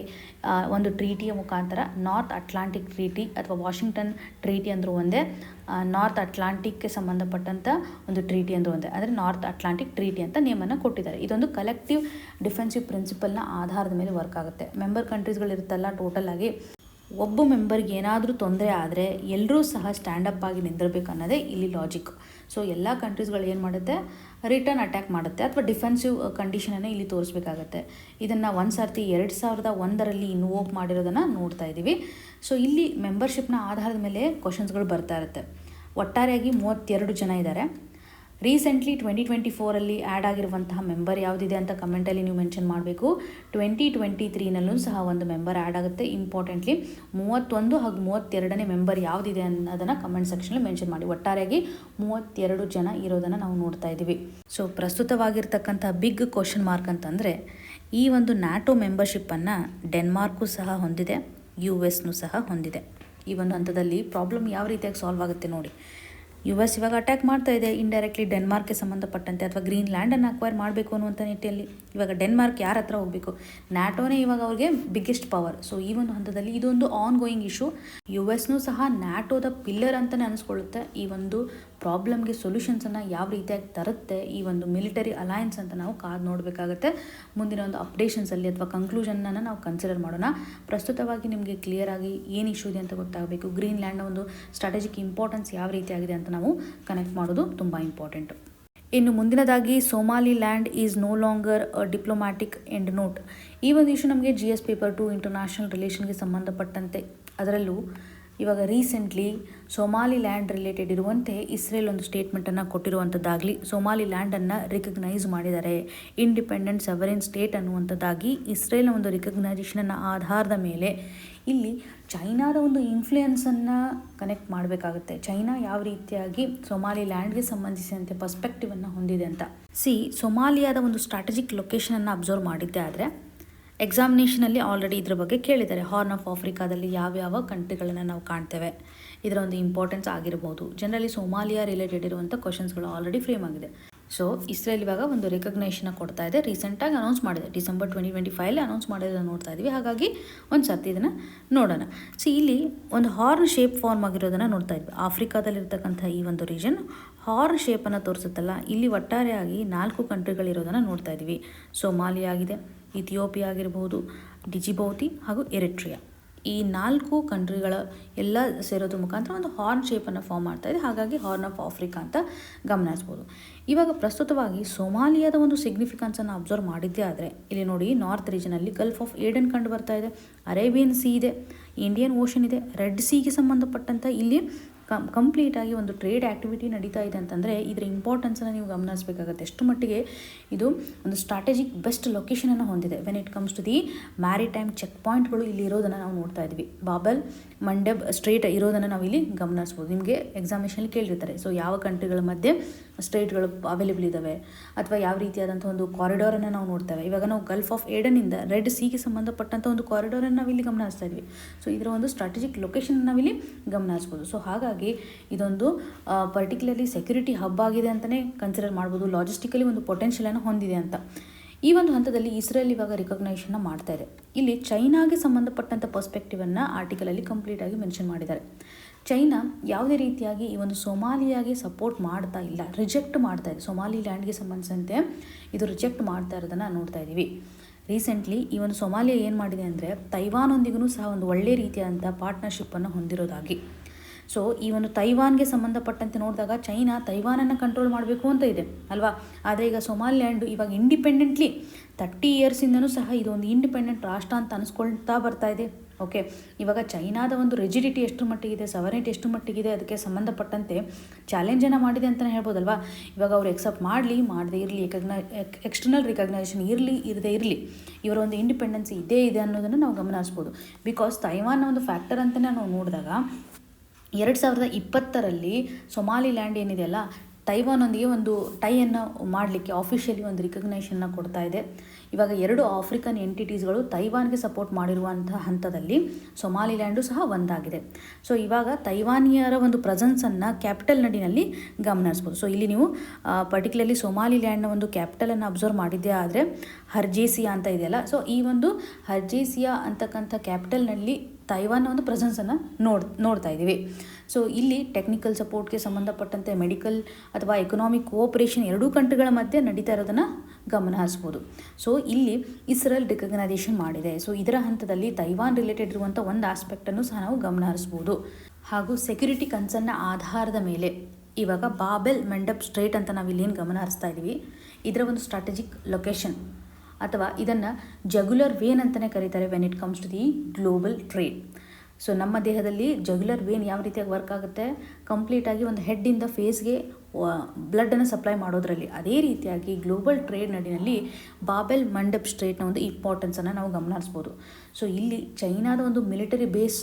ಒಂದು ಟ್ರೀಟಿಯ ಮುಖಾಂತರ ನಾರ್ತ್ ಅಟ್ಲಾಂಟಿಕ್ ಟ್ರೀಟಿ ಅಥವಾ ವಾಷಿಂಗ್ಟನ್ ಟ್ರೀಟಿ ಅಂದರೂ ಒಂದೇ, ನಾರ್ತ್ ಅಟ್ಲಾಂಟಿಕ್ಗೆ ಸಂಬಂಧಪಟ್ಟಂಥ ಒಂದು ಟ್ರೀಟಿ ಅಂದರೂ ಒಂದೇ. ಅಂದರೆ ನಾರ್ತ್ ಅಟ್ಲಾಂಟಿಕ್ ಟ್ರೀಟಿ ಅಂತ ನೇಮನ್ನು ಕೊಟ್ಟಿದ್ದಾರೆ. ಇದೊಂದು ಕಲೆಕ್ಟಿವ್ ಡಿಫೆನ್ಸಿವ್ ಪ್ರಿನ್ಸಿಪಲ್ನ ಆಧಾರದ ಮೇಲೆ ವರ್ಕ್ ಆಗುತ್ತೆ. ಮೆಂಬರ್ ಕಂಟ್ರೀಸ್ಗಳಿರುತ್ತಲ್ಲ, ಟೋಟಲ್ ಆಗಿ ಒಬ್ಬ ಮೆಂಬರ್ಗೆ ಏನಾದರೂ ತೊಂದರೆ ಆದರೆ ಎಲ್ಲರೂ ಸಹ ಸ್ಟ್ಯಾಂಡಪ್ ಆಗಿ ನಿಂದಿರಬೇಕು ಅನ್ನೋದೇ ಇಲ್ಲಿ ಲಾಜಿಕ್. ಸೊ ಎಲ್ಲ ಕಂಟ್ರೀಸ್ಗಳು ಏನು ಮಾಡುತ್ತೆ, ರಿಟರ್ನ್ ಅಟ್ಯಾಕ್ ಮಾಡುತ್ತೆ ಅಥವಾ ಡಿಫೆನ್ಸಿವ್ ಕಂಡೀಷನನ್ನು ಇಲ್ಲಿ ತೋರಿಸ್ಬೇಕಾಗತ್ತೆ. ಇದನ್ನು ಒಂದು ಸರ್ತಿ 2001 ಇನ್ವೋಕ್ ಮಾಡಿರೋದನ್ನು ನೋಡ್ತಾ ಇದ್ದೀವಿ. ಸೊ ಇಲ್ಲಿ ಮೆಂಬರ್ಶಿಪ್ನ ಆಧಾರದ ಮೇಲೆ ಕ್ವಶನ್ಸ್ಗಳು ಬರ್ತಾ ಇರುತ್ತೆ. ಒಟ್ಟಾರೆಯಾಗಿ 32 ಜನ ಇದ್ದಾರೆ. ರೀಸೆಂಟ್ಲಿ 2024 ಆ್ಯಡ್ ಆಗಿರುವಂತಹ ಮೆಂಬರ್ ಯಾವುದಿದೆ ಅಂತ ಕಮೆಂಟಲ್ಲಿ ನೀವು ಮೆನ್ಷನ್ ಮಾಡಬೇಕು. 2023 ಸಹ ಒಂದು ಮೆಂಬರ್ ಆ್ಯಡ್ ಆಗುತ್ತೆ. ಇಂಪಾರ್ಟೆಂಟ್ಲಿ 31 ಹಾಗೂ 32ನೇ ಮೆಂಬರ್ ಯಾವುದಿದೆ ಅನ್ನೋದನ್ನು ಕಮೆಂಟ್ ಸೆಕ್ಷನಲ್ಲಿ ಮೆನ್ಷನ್ ಮಾಡಿ. ಒಟ್ಟಾರೆಯಾಗಿ 32 ಜನ ಇರೋದನ್ನು ನಾವು ನೋಡ್ತಾ ಇದ್ದೀವಿ. ಸೊ ಪ್ರಸ್ತುತವಾಗಿರ್ತಕ್ಕಂಥ ಬಿಗ್ ಕ್ವಶನ್ ಮಾರ್ಕ್ ಅಂತಂದರೆ, ಈ ಒಂದು ನ್ಯಾಟೋ ಮೆಂಬರ್ಶಿಪ್ಪನ್ನು ಡೆನ್ಮಾರ್ಕು ಸಹ ಹೊಂದಿದೆ, ಯು ಎಸ್ನೂ ಸಹ ಹೊಂದಿದೆ. ಈ ಒಂದು ಹಂತದಲ್ಲಿ ಪ್ರಾಬ್ಲಮ್ ಯಾವ ರೀತಿಯಾಗಿ ಸಾಲ್ವ್ ಆಗುತ್ತೆ ನೋಡಿ. ಯು ಎಸ್ ಇವಾಗ ಅಟ್ಯಾಕ್ ಮಾಡ್ತಾ ಇದೆ ಇಂಡೈರೆಕ್ಟ್ಲಿ ಡೆನ್ಮಾರ್ಕ್ಗೆ ಸಂಬಂಧಪಟ್ಟಂತೆ, ಅಥವಾ ಗ್ರೀನ್ ಲ್ಯಾಂಡನ್ನು ಅಕ್ವೈರ್ ಮಾಡಬೇಕು ಅನ್ನುವಂಥ ನಿಟ್ಟಿನಲ್ಲಿ. ಇವಾಗ ಡೆನ್ಮಾರ್ಕ್ ಯಾರ ಹತ್ರ ಹೋಗಬೇಕು? ನ್ಯಾಟೋನೇ ಇವಾಗ ಅವ್ರಿಗೆ ಬಿಗ್ಗೆಸ್ಟ್ ಪವರ್. ಸೊ ಈ ಒಂದು ಹಂತದಲ್ಲಿ ಇದೊಂದು ಆನ್ ಗೋಯಿಂಗ್ ಇಶ್ಯೂ. ಯು ಎಸ್ನೂ ಸಹ ನ್ಯಾಟೋದ ಪಿಲ್ಲರ್ ಅಂತಲೇ ಅನಿಸ್ಕೊಳ್ಳುತ್ತೆ. ಈ ಒಂದು ಪ್ರಾಬ್ಲಮ್ಗೆ ಸೊಲ್ಯೂಷನ್ಸನ್ನು ಯಾವ ರೀತಿಯಾಗಿ ತರುತ್ತೆ ಈ ಒಂದು ಮಿಲಿಟರಿ ಅಲಯನ್ಸ್ ಅಂತ ನಾವು ಕಾದು ನೋಡಬೇಕಾಗುತ್ತೆ. ಮುಂದಿನ ಒಂದು ಅಪ್ಡೇಷನ್ಸಲ್ಲಿ ಅಥವಾ ಕನ್ಕ್ಲೂಷನನ್ನು ನಾವು ಕನ್ಸಿಡರ್ ಮಾಡೋಣ. ಪ್ರಸ್ತುತವಾಗಿ ನಿಮಗೆ ಕ್ಲಿಯರ್ ಆಗಿ ಏನು ಇಶ್ಯೂ ಇದೆ ಅಂತ ಗೊತ್ತಾಗಬೇಕು. ಗ್ರೀನ್ ಲ್ಯಾಂಡ್ನ ಒಂದು ಸ್ಟ್ರಾಟಜಿಕ್ ಇಂಪಾರ್ಟೆನ್ಸ್ ಯಾವ ರೀತಿಯಾಗಿದೆ ಅಂತ ನಾವು ಕನೆಕ್ಟ್ ಮಾಡೋದು ತುಂಬ ಇಂಪಾರ್ಟೆಂಟು. ಇನ್ನು ಮುಂದಿನದಾಗಿ Somaliland is no longer a diplomatic end note. ಈ ಒಂದು ಇಶ್ಯೂ ನಮಗೆ GS ಪೇಪರ್ 2 ಇಂಟರ್ನ್ಯಾಷನಲ್ ರಿಲೇಷನ್ಗೆ ಸಂಬಂಧಪಟ್ಟಂತೆ, ಅದರಲ್ಲೂ ಇವಾಗ ರೀಸೆಂಟ್ಲಿ ಸೋಮಾಲಿ ಲ್ಯಾಂಡ್ ರಿಲೇಟೆಡ್ ಇರುವಂತೆ ಇಸ್ರೇಲ್ ಒಂದು ಸ್ಟೇಟ್ಮೆಂಟನ್ನು ಕೊಟ್ಟಿರುವಂಥದ್ದಾಗಲಿ, ಸೋಮಾಲಿ ಲ್ಯಾಂಡನ್ನು ರಿಕಗ್ನೈಸ್ ಮಾಡಿದ್ದಾರೆ, ಇಂಡಿಪೆಂಡೆಂಟ್ ಸೆವರಿನ್ ಸ್ಟೇಟ್ ಅನ್ನುವಂಥದ್ದಾಗಿ ಇಸ್ರೇಲ್ನ ಒಂದು ರಿಕಗ್ನೈಸೇಷನ್ನ ಆಧಾರದ ಮೇಲೆ ಇಲ್ಲಿ ಚೈನಾದ ಒಂದು ಇನ್ಫ್ಲೂಯೆನ್ಸನ್ನು ಕನೆಕ್ಟ್ ಮಾಡಬೇಕಾಗುತ್ತೆ. ಚೈನಾ ಯಾವ ರೀತಿಯಾಗಿ ಸೊಮಾಲಿ ಲ್ಯಾಂಡ್ಗೆ ಸಂಬಂಧಿಸಿದಂತೆ ಪರ್ಸ್ಪೆಕ್ಟಿವನ್ನು ಹೊಂದಿದೆ ಅಂತ. ಸೊಮಾಲಿಯಾದ ಒಂದು ಸ್ಟ್ರಾಟಜಿಕ್ ಲೊಕೇಶನನ್ನು ಅಬ್ಸರ್ವ್ ಮಾಡಿದ್ದೆ ಆದರೆ ಎಕ್ಸಾಮಿನೇಷನಲ್ಲಿ ಆಲ್ರೆಡಿ ಇದ್ರ ಬಗ್ಗೆ ಕೇಳಿದ್ದಾರೆ. ಹಾರ್ನ್ ಆಫ್ ಆಫ್ರಿಕಾದಲ್ಲಿ ಯಾವ್ಯಾವ ಕಂಟ್ರಿಗಳನ್ನು ನಾವು ಕಾಣ್ತೇವೆ, ಇದರ ಒಂದು ಇಂಪಾರ್ಟೆನ್ಸ್ ಆಗಿರ್ಬೋದು. ಜನರಲಿ ಸೋಮಾಲಿಯಾ ರಿಲೇಟೆಡ್ ಇರುವಂಥ ಕ್ವಶನ್ಸ್ಗಳು ಆಲ್ರೆಡಿ ಫ್ರೇಮ್ ಆಗಿದೆ. ಸೊ ಇಸ್ರೇಲ್ ಇವಾಗ ಒಂದು ರಿಕಗ್ನೇಷನ್ ಕೊಡ್ತಾ ಇದೆ. ರೀಸೆಂಟಾಗಿ ಅನೌನ್ಸ್ ಮಾಡಿದೆ, ಡಿಸೆಂಬರ್ 2025 ಅನೌನ್ಸ್ ಮಾಡೋದನ್ನು ನೋಡ್ತಾ ಇದ್ದೀವಿ. ಹಾಗಾಗಿ ಒಂದು ಸರ್ತಿ ಇದನ್ನು ನೋಡೋಣ. ಇಲ್ಲಿ ಒಂದು ಹಾರ್ನ್ ಶೇಪ್ ಫಾರ್ಮ್ ಆಗಿರೋದನ್ನು ನೋಡ್ತಾ ಇದ್ವಿ. ಆಫ್ರಿಕಾದಲ್ಲಿರ್ತಕ್ಕಂಥ ಈ ಒಂದು ರೀಜನ್ ಹಾರ್ನ್ ಶೇಪನ್ನು ತೋರಿಸುತ್ತಲ್ಲ, ಇಲ್ಲಿ ಒಟ್ಟಾರೆಯಾಗಿ 4 ಕಂಟ್ರಿಗಳಿರೋದನ್ನು ನೋಡ್ತಾ ಇದ್ದೀವಿ. ಸೋಮಾಲಿಯಾ ಆಗಿದೆ, ಇಥಿಯೋಪಿಯಾ ಆಗಿರ್ಬೋದು, ಡಿಜಿಬೌತಿ ಹಾಗೂ ಎರಿಟ್ರಿಯಾ. ಈ 4 ಕಂಟ್ರಿಗಳ ಎಲ್ಲ ಸೇರೋದ್ರ ಮುಖಾಂತರ ಒಂದು ಹಾರ್ನ್ ಶೇಪನ್ನು ಫಾರ್ಮ್ ಮಾಡ್ತಾ ಇದೆ. ಹಾಗಾಗಿ ಹಾರ್ನ್ ಆಫ್ ಆಫ್ರಿಕಾ ಅಂತ ಗಮನಿಸ್ಬೋದು. ಇವಾಗ ಪ್ರಸ್ತುತವಾಗಿ ಸೊಮಾಲಿಯಾದ ಒಂದು ಸಿಗ್ನಿಫಿಕೆನ್ಸನ್ನು ಅಬ್ಸರ್ವ್ ಮಾಡಿದ್ದೇ ಆದರೆ ಇಲ್ಲಿ ನೋಡಿ, ನಾರ್ತ್ ರೀಜನಲ್ಲಿ ಗಲ್ಫ್ ಆಫ್ ಏಡನ್ ಕಂಡು ಬರ್ತಾ ಇದೆ, ಅರೇಬಿಯನ್ ಸಿ ಇದೆ, ಇಂಡಿಯನ್ ಓಷನ್ ಇದೆ, ರೆಡ್ ಸಿಗೆ ಸಂಬಂಧಪಟ್ಟಂಥ ಇಲ್ಲಿ ಕಂಪ್ಲೀಟಾಗಿ ಒಂದು ಟ್ರೇಡ್ ಆ್ಯಕ್ಟಿವಿಟಿ ನಡೀತಾ ಇದೆ ಅಂತಂದರೆ ಇದರ ಇಂಪಾರ್ಟೆನ್ಸನ್ನು ನೀವು ಗಮನಿಸಬೇಕಾಗುತ್ತೆ. ಎಷ್ಟು ಮಟ್ಟಿಗೆ ಇದು ಒಂದು ಸ್ಟ್ರಾಟಜಿಕ್ ಬೆಸ್ಟ್ ಲೊಕೇಶನನ್ನು ಹೊಂದಿದೆ. When it comes to the maritime check ಪಾಯಿಂಟ್ಗಳು ಇಲ್ಲಿ ಇರೋದನ್ನು ನಾವು ನೋಡ್ತಾ ಇದ್ವಿ. ಬಾಬೆಲ್ ಮಂಡಬ್ ಸ್ಟ್ರೇಟ್ ಇರೋದನ್ನು ನಾವು ಇಲ್ಲಿ ಗಮನಿಸ್ಬೋದು. ನಿಮಗೆ ಎಕ್ಸಾಮಿನೇಷನಲ್ಲಿ ಕೇಳಿರ್ತಾರೆ, ಸೊ ಯಾವ ಕಂಟ್ರಿಗಳ ಮಧ್ಯೆ ಸ್ಟ್ರೇಟ್ಗಳು ಅವೈಲೇಬಲ್ ಇದ್ದಾವೆ ಅಥವಾ ಯಾವ ರೀತಿಯಾದಂಥ ಒಂದು ಕಾರಿಡಾರನ್ನು ನಾವು ನೋಡ್ತೇವೆ. ಇವಾಗ ನಾವು ಗಲ್ಫ್ ಆಫ್ ಏಡನಿಂದ ರೆಡ್ ಸಿಗೆ ಸಂಬಂಧಪಟ್ಟಂಥ ಒಂದು ಕಾರಿಡಾರನ್ನು ನಾವಿಲ್ಲಿ ಗಮನಿಸ್ತಾ ಇದ್ವಿ. ಸೊ ಇದರ ಒಂದು ಸ್ಟ್ರಾಟಜಿಕ್ ಲೊಕೇಶನ್ ನಾವಿಲ್ಲಿ ಗಮನಿಸ್ಬೋದು. ಸೊ ಹಾಗಾಗಿ ಇದೊಂದು ಪರ್ಟಿಕ್ಯುಲರ್ಲಿ ಸೆಕ್ಯೂರಿಟಿ ಹಬ್ ಆಗಿದೆ ಅಂತಲೇ ಕನ್ಸಿಡರ್ ಮಾಡ್ಬೋದು. ಲಾಜಿಸ್ಟಿಕಲಿ ಒಂದು ಪೊಟೆನ್ಷಿಯಲನ್ನು ಹೊಂದಿದೆ ಅಂತ. ಈ ಒಂದು ಹಂತದಲ್ಲಿ ಇಸ್ರೇಲ್ ಇವಾಗ ರಿಕಗ್ನೈಷನ್ನ ಮಾಡ್ತಾ ಇದೆ. ಇಲ್ಲಿ ಚೈನಾಗೆ ಸಂಬಂಧಪಟ್ಟಂಥ ಪರ್ಸ್ಪೆಕ್ಟಿವನ್ನು ಆರ್ಟಿಕಲಲ್ಲಿ ಕಂಪ್ಲೀಟಾಗಿ ಮೆನ್ಷನ್ ಮಾಡಿದ್ದಾರೆ. ಚೈನಾ ಯಾವುದೇ ರೀತಿಯಾಗಿ ಈ ಒಂದು ಸೊಮಾಲಿಯಾಗೆ ಸಪೋರ್ಟ್ ಮಾಡ್ತಾ ಇಲ್ಲ, ರಿಜೆಕ್ಟ್ ಮಾಡ್ತಾ ಇದೆ. ಸೊಮಾಲಿ ಲ್ಯಾಂಡ್ಗೆ ಸಂಬಂಧಿಸಿದಂತೆ ಇದು ರಿಜೆಕ್ಟ್ ಮಾಡ್ತಾ ಇರೋದನ್ನು ನೋಡ್ತಾ ಇದ್ದೀವಿ. ರೀಸೆಂಟ್ಲಿ ಈ ಒಂದು ಸೊಮಾಲಿಯಾ ಏನು ಮಾಡಿದೆ ಅಂದರೆ ತೈವಾನೊಂದಿಗೂ ಸಹ ಒಂದು ಒಳ್ಳೆಯ ರೀತಿಯಾದಂಥ ಪಾರ್ಟ್ನರ್ಶಿಪ್ಪನ್ನು ಹೊಂದಿರೋದಾಗಿ. ಸೊ ಈ ಒಂದು ತೈವಾನ್ಗೆ ಸಂಬಂಧಪಟ್ಟಂತೆ ನೋಡಿದಾಗ ಚೈನಾ ತೈವಾನನ್ನು ಕಂಟ್ರೋಲ್ ಮಾಡಬೇಕು ಅಂತ ಇದೆ ಅಲ್ವಾ. ಆದರೆ ಈಗ ಸೊಮಾಲಿಲ್ಯಾಂಡು ಇವಾಗ ಇಂಡಿಪೆಂಡೆಂಟ್ಲಿ 30 ಇಯರ್ಸಿಂದನೂ ಸಹ ಇದೊಂದು ಇಂಡಿಪೆಂಡೆಂಟ್ ರಾಷ್ಟ್ರ ಅಂತ ಅನಿಸ್ಕೊಳ್ತಾ ಬರ್ತಾ ಇದೆ. ಓಕೆ, ಇವಾಗ ಚೈನಾದ ಒಂದು ರಿಜಿಡಿಟಿ ಎಷ್ಟು ಮಟ್ಟಿಗಿದೆ, ಸವರ್ನಿಟಿ ಎಷ್ಟು ಮಟ್ಟಿಗಿದೆ, ಅದಕ್ಕೆ ಸಂಬಂಧಪಟ್ಟಂತೆ ಚಾಲೆಂಜನ್ನು ಮಾಡಿದೆ ಅಂತಲೇ ಹೇಳ್ಬೋದಲ್ವಾ. ಇವಾಗ ಅವರು ಎಕ್ಸೆಪ್ಟ್ ಮಾಡದೇ ಇರಲಿ, ಎಕ್ಸ್ಟರ್ನಲ್ ರಿಕಗ್ನೈಸೇಷನ್ ಇರದೇ ಇರಲಿ, ಇವರ ಒಂದು ಇಂಡಿಪೆಂಡೆನ್ಸಿ ಇದೆ ಅನ್ನೋದನ್ನು ನಾವು ಗಮನಿಸ್ಬೋದು. ಬಿಕಾಸ್ ತೈವಾನ್ನ ಒಂದು ಫ್ಯಾಕ್ಟರ್ ಅಂತಲೇ ನಾವು ನೋಡಿದಾಗ 2020ರಲ್ಲಿ ಸೊಮಾಲಿಲ್ಯಾಂಡ್ ಏನಿದೆಯಲ್ಲ ತೈವಾನೊಂದಿಗೆ ಒಂದು ಟೈಯನ್ನು ಮಾಡಲಿಕ್ಕೆ ಆಫಿಷಿಯಲಿ ಒಂದು ರಿಕಗ್ನೈಷನ್ನ ಕೊಡ್ತಾ ಇದೆ. ಇವಾಗ 2 ಆಫ್ರಿಕನ್ ಎಂಟಿಟೀಸ್ಗಳು ತೈವಾನ್ಗೆ ಸಪೋರ್ಟ್ ಮಾಡಿರುವಂಥ ಹಂತದಲ್ಲಿ ಸೊಮಾಲಿಲ್ಯಾಂಡು ಸಹ ಒಂದಾಗಿದೆ. ಸೊ ಇವಾಗ ತೈವಾನಿಯರ ಒಂದು ಪ್ರೆಸೆನ್ಸನ್ನು ಕ್ಯಾಪಿಟಲ್ ನಡಿನಲ್ಲಿ ಗಮನಿಸ್ಬೋದು. ಸೊ ಇಲ್ಲಿ ನೀವು ಪರ್ಟಿಕ್ಯುಲರ್ಲಿ ಸೊಮಾಲಿಲ್ಯಾಂಡ್ನ ಒಂದು ಕ್ಯಾಪಿಟಲನ್ನು ಅಬ್ಸರ್ವ್ ಮಾಡಿದ್ದೇ ಆದರೆ ಹರ್ಜೇಸಿಯಾ ಅಂತ ಇದೆಯಲ್ಲ, ಸೊ ಈ ಒಂದು ಹರ್ಜೇಸಿಯಾ ಅಂತಕ್ಕಂಥ ಕ್ಯಾಪಿಟಲ್ನಲ್ಲಿ ತೈವಾನ್ನ ಒಂದು ಪ್ರೆಸೆನ್ಸನ್ನು ನೋಡ್ತಾ ಇದ್ದೀವಿ. ಸೊ ಇಲ್ಲಿ ಟೆಕ್ನಿಕಲ್ ಸಪೋರ್ಟ್ಗೆ ಸಂಬಂಧಪಟ್ಟಂತೆ ಮೆಡಿಕಲ್ ಅಥವಾ ಎಕನಾಮಿಕ್ ಕೋಆಪರೇಷನ್ 2 ಕಂಟ್ರಿಗಳ ಮಧ್ಯೆ ನಡೀತಾ ಇರೋದನ್ನು ಗಮನಿಸ್ಬೋದು. ಸೊ ಇಲ್ಲಿ ಇಸ್ರೇಲ್ ರಿಕಗ್ನೈಸೇಷನ್ ಮಾಡಿದೆ. ಸೊ ಇದರ ಹಂತದಲ್ಲಿ ತೈವಾನ್ ರಿಲೇಟೆಡ್ ಇರುವಂಥ ಒಂದು ಆಸ್ಪೆಕ್ಟನ್ನು ಸಹ ನಾವು ಗಮನಿಸ್ಬೋದು. ಹಾಗೂ ಸೆಕ್ಯೂರಿಟಿ ಕನ್ಸರ್ನ್ನ ಆಧಾರದ ಮೇಲೆ ಇವಾಗ ಬಾಬೆಲ್ ಮಂಡಬ್ ಸ್ಟ್ರೇಟ್ ಅಂತ ನಾವು ಇಲ್ಲೇನು ಗಮನಿಸ್ತಾ ಇದ್ದೀವಿ, ಇದರ ಒಂದು ಸ್ಟ್ರಾಟಜಿಕ್ ಲೊಕೇಶನ್ ಅಥವಾ ಇದನ್ನು ಜಗ್ಯುಲರ್ ವೇನ್ ಅಂತಲೇ ಕರೀತಾರೆ when it comes to the global trade. So ನಮ್ಮ ದೇಹದಲ್ಲಿ ಜಗ್ಯುಲರ್ ವೇನ್ ಯಾವ ರೀತಿಯಾಗಿ ವರ್ಕ್ ಆಗುತ್ತೆ, ಕಂಪ್ಲೀಟಾಗಿ ಒಂದು ಹೆಡ್ಡಿಂದ ಫೇಸ್ಗೆ ಬ್ಲಡ್ಡನ್ನು ಸಪ್ಲೈ ಮಾಡೋದ್ರಲ್ಲಿ, ಅದೇ ರೀತಿಯಾಗಿ ಗ್ಲೋಬಲ್ ಟ್ರೇಡ್ ನಡಿನಲ್ಲಿ ಬಾಬೆಲ್ ಮಂಡಬ್ ಸ್ಟ್ರೇಟ್ನ ಒಂದು ಇಂಪಾರ್ಟೆನ್ಸನ್ನು ನಾವು ಗಮನಿಸ್ಬೋದು. ಸೊ ಇಲ್ಲಿ ಚೈನಾದ ಒಂದು ಮಿಲಿಟರಿ ಬೇಸ್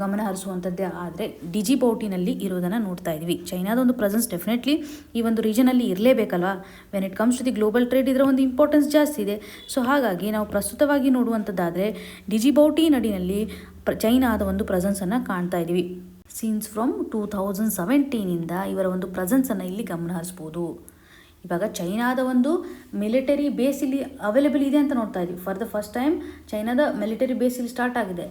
ಗಮನ ಹರಿಸುವಂಥದ್ದೇ ಆದರೆ ಡಿಜಿಬೌಟಿನಲ್ಲಿ ಇರೋದನ್ನು ನೋಡ್ತಾ ಇದ್ವಿ. ಚೈನಾದ ಒಂದು ಪ್ರೆಸೆನ್ಸ್ ಡೆಫಿನೆಟ್ಲಿ ಈ ಒಂದು ರೀಜನಲ್ಲಿ ಇರಲೇಬೇಕಲ್ವಾ. When it comes to the global trade ಇದರ ಒಂದು ಇಂಪಾರ್ಟೆನ್ಸ್ ಜಾಸ್ತಿ ಇದೆ. ಸೊ ಹಾಗಾಗಿ ನಾವು ಪ್ರಸ್ತುತವಾಗಿ ನೋಡುವಂಥದ್ದಾದರೆ ಡಿಜಿಬೌಟಿ ನಡಿನಲ್ಲಿ ಚೈನಾದ ಒಂದು ಪ್ರೆಸೆನ್ಸನ್ನು ಕಾಣ್ತಾ ಇದ್ದೀವಿ. ಸೀನ್ಸ್ ಫ್ರಮ್ 2017ಇಂದ ಇವರ ಒಂದು ಪ್ರೆಸೆನ್ಸನ್ನು ಇಲ್ಲಿ ಗಮನಿಸ್ಬೋದು. ಇವಾಗ ಚೈನಾದ ಒಂದು ಮಿಲಿಟರಿ ಬೇಸ್ ಇಲ್ಲಿ ಅವೈಲೇಬಲ್ ಇದೆ ಅಂತ ನೋಡ್ತಾ ಇದ್ದೀವಿ. ಫಾರ್ ದ ಫಸ್ಟ್ ಟೈಮ್ ಚೈನಾದ ಮಿಲಿಟರಿ ಬೇಸ್ ಇಲ್ಲಿ ಸ್ಟಾರ್ಟ್ ಆಗಿದೆ.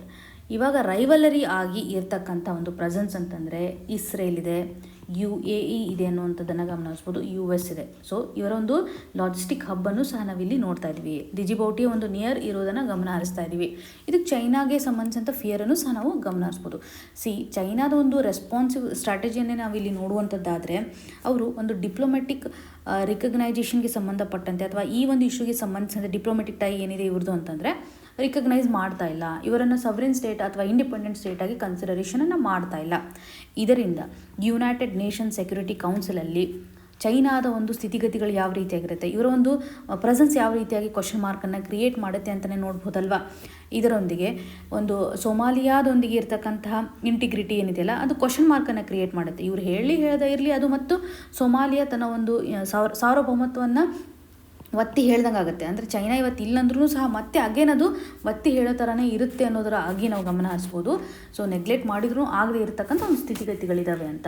ಇವಾಗ ರೈವಲರಿ ಆಗಿ ಇರ್ತಕ್ಕಂಥ ಒಂದು ಪ್ರೆಸೆನ್ಸ್ ಅಂತಂದರೆ ಇಸ್ರೇಲ್ ಇದೆ, UAE ಇದೆ ಅನ್ನುವಂಥದ್ದನ್ನು ಗಮನಿಸ್ಬೋದು, US ಇದೆ. ಸೊ ಇವರ ಒಂದು ಲಾಜಿಸ್ಟಿಕ್ ಹಬ್ಬನ್ನು ಸಹ ನಾವಿಲ್ಲಿ ನೋಡ್ತಾ ಇದ್ವಿ. ಡಿಜಿಬೌಟಿ ಒಂದು ನಿಯರ್ ಇರೋದನ್ನು ಗಮನ ಹರಿಸ್ತಾ ಇದ್ದೀವಿ. ಇದಕ್ಕೆ ಚೈನಾಗೆ ಸಂಬಂಧಿಸಿದಂಥ ಫಿಯರನ್ನು ಸಹ ನಾವು ಗಮನಿಸ್ಬೋದು. ಚೈನಾದ ಒಂದು ರೆಸ್ಪಾನ್ಸಿವ್ ಸ್ಟ್ರಾಟಜಿಯನ್ನೇ ನಾವಿಲ್ಲಿ ನೋಡುವಂಥದ್ದಾದರೆ ಅವರು ಒಂದು ಡಿಪ್ಲೊಮ್ಯಾಟಿಕ್ ರಿಕಗ್ನೈಸೇಷನ್ಗೆ ಸಂಬಂಧಪಟ್ಟಂತೆ ಅಥವಾ ಈ ಒಂದು ಇಶ್ಯೂಗೆ ಸಂಬಂಧಿಸಿದಂತೆ ಡಿಪ್ಲೊಮ್ಯಾಟಿಕ್ ಟೈ ಏನಿದೆ ಇವ್ರದ್ದು ಅಂತಂದರೆ ರಿಕಗ್ನೈಸ್ ಮಾಡ್ತಾ ಇಲ್ಲ, ಇವರನ್ನು ಸವರಿನ್ ಸ್ಟೇಟ್ ಅಥವಾ ಇಂಡಿಪೆಂಡೆಂಟ್ ಸ್ಟೇಟಾಗಿ ಕನ್ಸಿಡರೇಷನನ್ನು ಮಾಡ್ತಾ ಇಲ್ಲ. ಇದರಿಂದ ಯುನೈಟೆಡ್ ನೇಷನ್ ಸೆಕ್ಯೂರಿಟಿ ಕೌನ್ಸಿಲಲ್ಲಿ ಚೈನಾದ ಒಂದು ಸ್ಥಿತಿಗತಿಗಳು ಯಾವ ರೀತಿಯಾಗಿರುತ್ತೆ, ಇವರ ಒಂದು ಪ್ರೆಸೆನ್ಸ್ ಯಾವ ರೀತಿಯಾಗಿ ಕ್ವಶನ್ ಮಾರ್ಕನ್ನು ಕ್ರಿಯೇಟ್ ಮಾಡುತ್ತೆ ಅಂತಲೇ ನೋಡ್ಬೋದಲ್ವಾ. ಇದರೊಂದಿಗೆ ಒಂದು ಸೊಮಾಲಿಯಾದೊಂದಿಗೆ ಇರ್ತಕ್ಕಂತಹ ಇಂಟಿಗ್ರಿಟಿ ಏನಿದೆಯಲ್ಲ ಅದು ಕ್ವಶನ್ ಮಾರ್ಕನ್ನು ಕ್ರಿಯೇಟ್ ಮಾಡುತ್ತೆ. ಇವರು ಹೇಳದೇ ಇರಲಿ ಅದು ಮತ್ತು ಸೊಮಾಲಿಯಾ ತನ್ನ ಒಂದು ಸಾರ್ವಭೌಮತ್ವವನ್ನು ಒತ್ತಿ ಹೇಳ್ದಂಗೆ ಆಗುತ್ತೆ. ಅಂದರೆ ಚೈನಾ ಇವತ್ತು ಇಲ್ಲಂದ್ರೂ ಸಹ ಮತ್ತೆ ಅಗೇನ್ ಅದು ಒತ್ತಿ ಹೇಳೋ ಥರನೇ ಇರುತ್ತೆ ಅನ್ನೋದರ ಆಗಿ ನಾವು ಗಮನ ಹರಿಸ್ಬೋದು. ಸೊ ನೆಗ್ಲೆಕ್ಟ್ ಮಾಡಿದ್ರೂ ಆಗದೆ ಇರತಕ್ಕಂಥ ಒಂದು ಸ್ಥಿತಿಗತಿಗಳಿದ್ದಾವೆ ಅಂತ.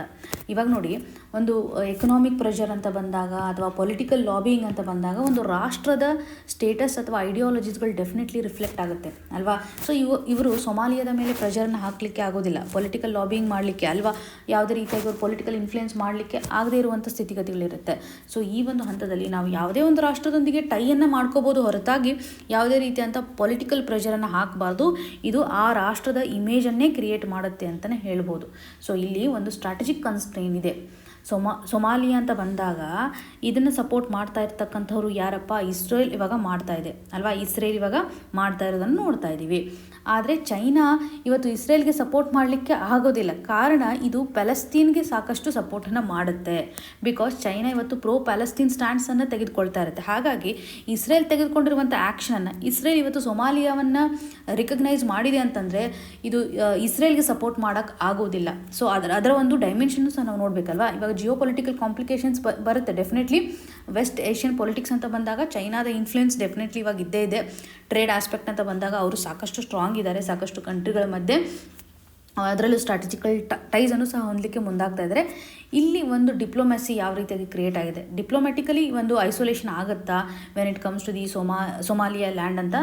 ಇವಾಗ ನೋಡಿ, ಒಂದು ಎಕನಾಮಿಕ್ ಪ್ರೆಷರ್ ಅಂತ ಬಂದಾಗ ಅಥವಾ ಪೊಲಿಟಿಕಲ್ ಲಾಬಿಯಿಂಗ್ ಅಂತ ಬಂದಾಗ ಒಂದು ರಾಷ್ಟ್ರದ ಸ್ಟೇಟಸ್ ಅಥವಾ ಐಡಿಯಾಲಜೀಸ್ಗಳು ಡೆಫಿನೆಟ್ಲಿ ರಿಫ್ಲೆಕ್ಟ್ ಆಗುತ್ತೆ ಅಲ್ವಾ. ಸೊ ಇವರು ಸೊಮಾಲಿಯಾದ ಮೇಲೆ ಪ್ರೆಷರ್ನ ಹಾಕಲಿಕ್ಕೆ ಆಗೋದಿಲ್ಲ, ಪೊಲಿಟಿಕಲ್ ಲಾಬಿಯಿಂಗ್ ಮಾಡಲಿಕ್ಕೆ ಅಲ್ವಾ, ಯಾವುದೇ ರೀತಿಯಾಗಿ ಅವರು ಪೊಲಿಟಿಕಲ್ ಇನ್ಫ್ಲುಯೆನ್ಸ್ ಮಾಡಲಿಕ್ಕೆ ಆಗದೇ ಇರುವಂಥ ಸ್ಥಿತಿಗತಿಗಳಿರುತ್ತೆ. ಸೊ ಈ ಒಂದು ಹಂತದಲ್ಲಿ ನಾವು ಯಾವುದೇ ಒಂದು ರಾಷ್ಟ್ರದ ಚೈನಾದೊಂದಿಗೆ ಟೈಯನ್ನು ಮಾಡ್ಕೋಬೋದು ಹೊರತಾಗಿ ಯಾವುದೇ ರೀತಿಯಂಥ ಪೊಲಿಟಿಕಲ್ ಪ್ರೆಷರನ್ನು ಹಾಕಬಾರ್ದು. ಇದು ಆ ರಾಷ್ಟ್ರದ ಇಮೇಜನ್ನೇ ಕ್ರಿಯೇಟ್ ಮಾಡುತ್ತೆ ಅಂತಲೇ ಹೇಳ್ಬೋದು. ಸೊ ಇಲ್ಲಿ ಒಂದು ಸ್ಟ್ರಾಟಜಿಕ್ ಕನ್ಸ್ಟ್ರೈನ್ ಇದೆ. ಸೊಮಾಲಿಯಾ ಅಂತ ಬಂದಾಗ ಇದನ್ನು ಸಪೋರ್ಟ್ ಮಾಡ್ತಾ ಇರ್ತಕ್ಕಂಥವ್ರು ಯಾರಪ್ಪ? ಇಸ್ರೇಲ್ ಇವಾಗ ಮಾಡ್ತಾ ಇದೆ ಅಲ್ವಾ? ಇಸ್ರೇಲ್ ಇವಾಗ ಮಾಡ್ತಾ ಇರೋದನ್ನು ನೋಡ್ತಾ ಇದ್ದೀವಿ. ಆದರೆ ಚೈನಾ ಇವತ್ತು ಇಸ್ರೇಲ್ಗೆ ಸಪೋರ್ಟ್ ಮಾಡಲಿಕ್ಕೆ ಆಗೋದಿಲ್ಲ. ಕಾರಣ ಇದು ಪ್ಯಾಲೆಸ್ತೀನ್ಗೆ ಸಾಕಷ್ಟು ಸಪೋರ್ಟನ್ನು ಮಾಡುತ್ತೆ. ಬಿಕಾಸ್ ಚೈನಾ ಇವತ್ತು ಪ್ರೋ ಪ್ಯಾಲೆಸ್ತೀನ್ ಸ್ಟ್ಯಾಂಡ್ಸನ್ನು ತೆಗೆದುಕೊಳ್ತಾ ಇರುತ್ತೆ. ಹಾಗಾಗಿ ಇಸ್ರೇಲ್ ತೆಗೆದುಕೊಂಡಿರುವಂಥ ಆ್ಯಕ್ಷನನ್ನು ಇಸ್ರೇಲ್ ಇವತ್ತು ಸೊಮಾಲಿಯಾವನ್ನು ರಿಕಗ್ನೈಸ್ ಮಾಡಿದೆ ಅಂತಂದರೆ ಇದು ಇಸ್ರೇಲ್ಗೆ ಸಪೋರ್ಟ್ ಮಾಡೋಕ್ಕೆ ಆಗೋದಿಲ್ಲ. ಸೊ ಅದರ ಒಂದು ಡೈಮೆನ್ಷನ್ನು ಸಹ ನಾವು ನೋಡಬೇಕಲ್ವಾ? ಇವಾಗ ಜಿಯೋ ಪೊಲಿಟಿಕಲ್ ಕಾಂಪ್ಲಿಕೇಶನ್ಸ್ ಬರುತ್ತೆ ಡೆಫಿನೆಟ್ಲಿ. ವೆಸ್ಟ್ ಏಷ್ಯನ್ ಪೊಲಿಟಿಕ್ಸ್ ಅಂತ ಬಂದಾಗ ಚೈನಾದ ಇನ್ಫ್ಲುಯೆನ್ಸ್ ಡೆಫಿನೆಟ್ಲಿ ಇವಾಗ ಇದ್ದೇ ಇದೆ. ಟ್ರೇಡ್ ಆಸ್ಪೆಕ್ಟ್ ಅಂತ ಬಂದಾಗ ಅವರು ಸಾಕಷ್ಟು ಸ್ಟ್ರಾಂಗ್ ಇದ್ದಾರೆ ಸಾಕಷ್ಟು ಕಂಟ್ರಿಗಳ ಮಧ್ಯೆ. ಅದರಲ್ಲೂ ಸ್ಟ್ರಾಟಜಿಕಲ್ ಟೈಸನ್ನು ಸಹ ಹೊಂದಲಿಕ್ಕೆ ಮುಂದಾಗ್ತಾ ಇದ್ದಾರೆ. ಇಲ್ಲಿ ಒಂದು ಡಿಪ್ಲೊಮ್ಯಾಸಿ ಯಾವ ರೀತಿಯಾಗಿ ಕ್ರಿಯೇಟ್ ಆಗಿದೆ, ಡಿಪ್ಲೊಮ್ಯಾಟಿಕಲಿ ಒಂದು ಐಸೋಲೇಷನ್ ಆಗುತ್ತಾ when it comes to the Somaliland ಅಂತ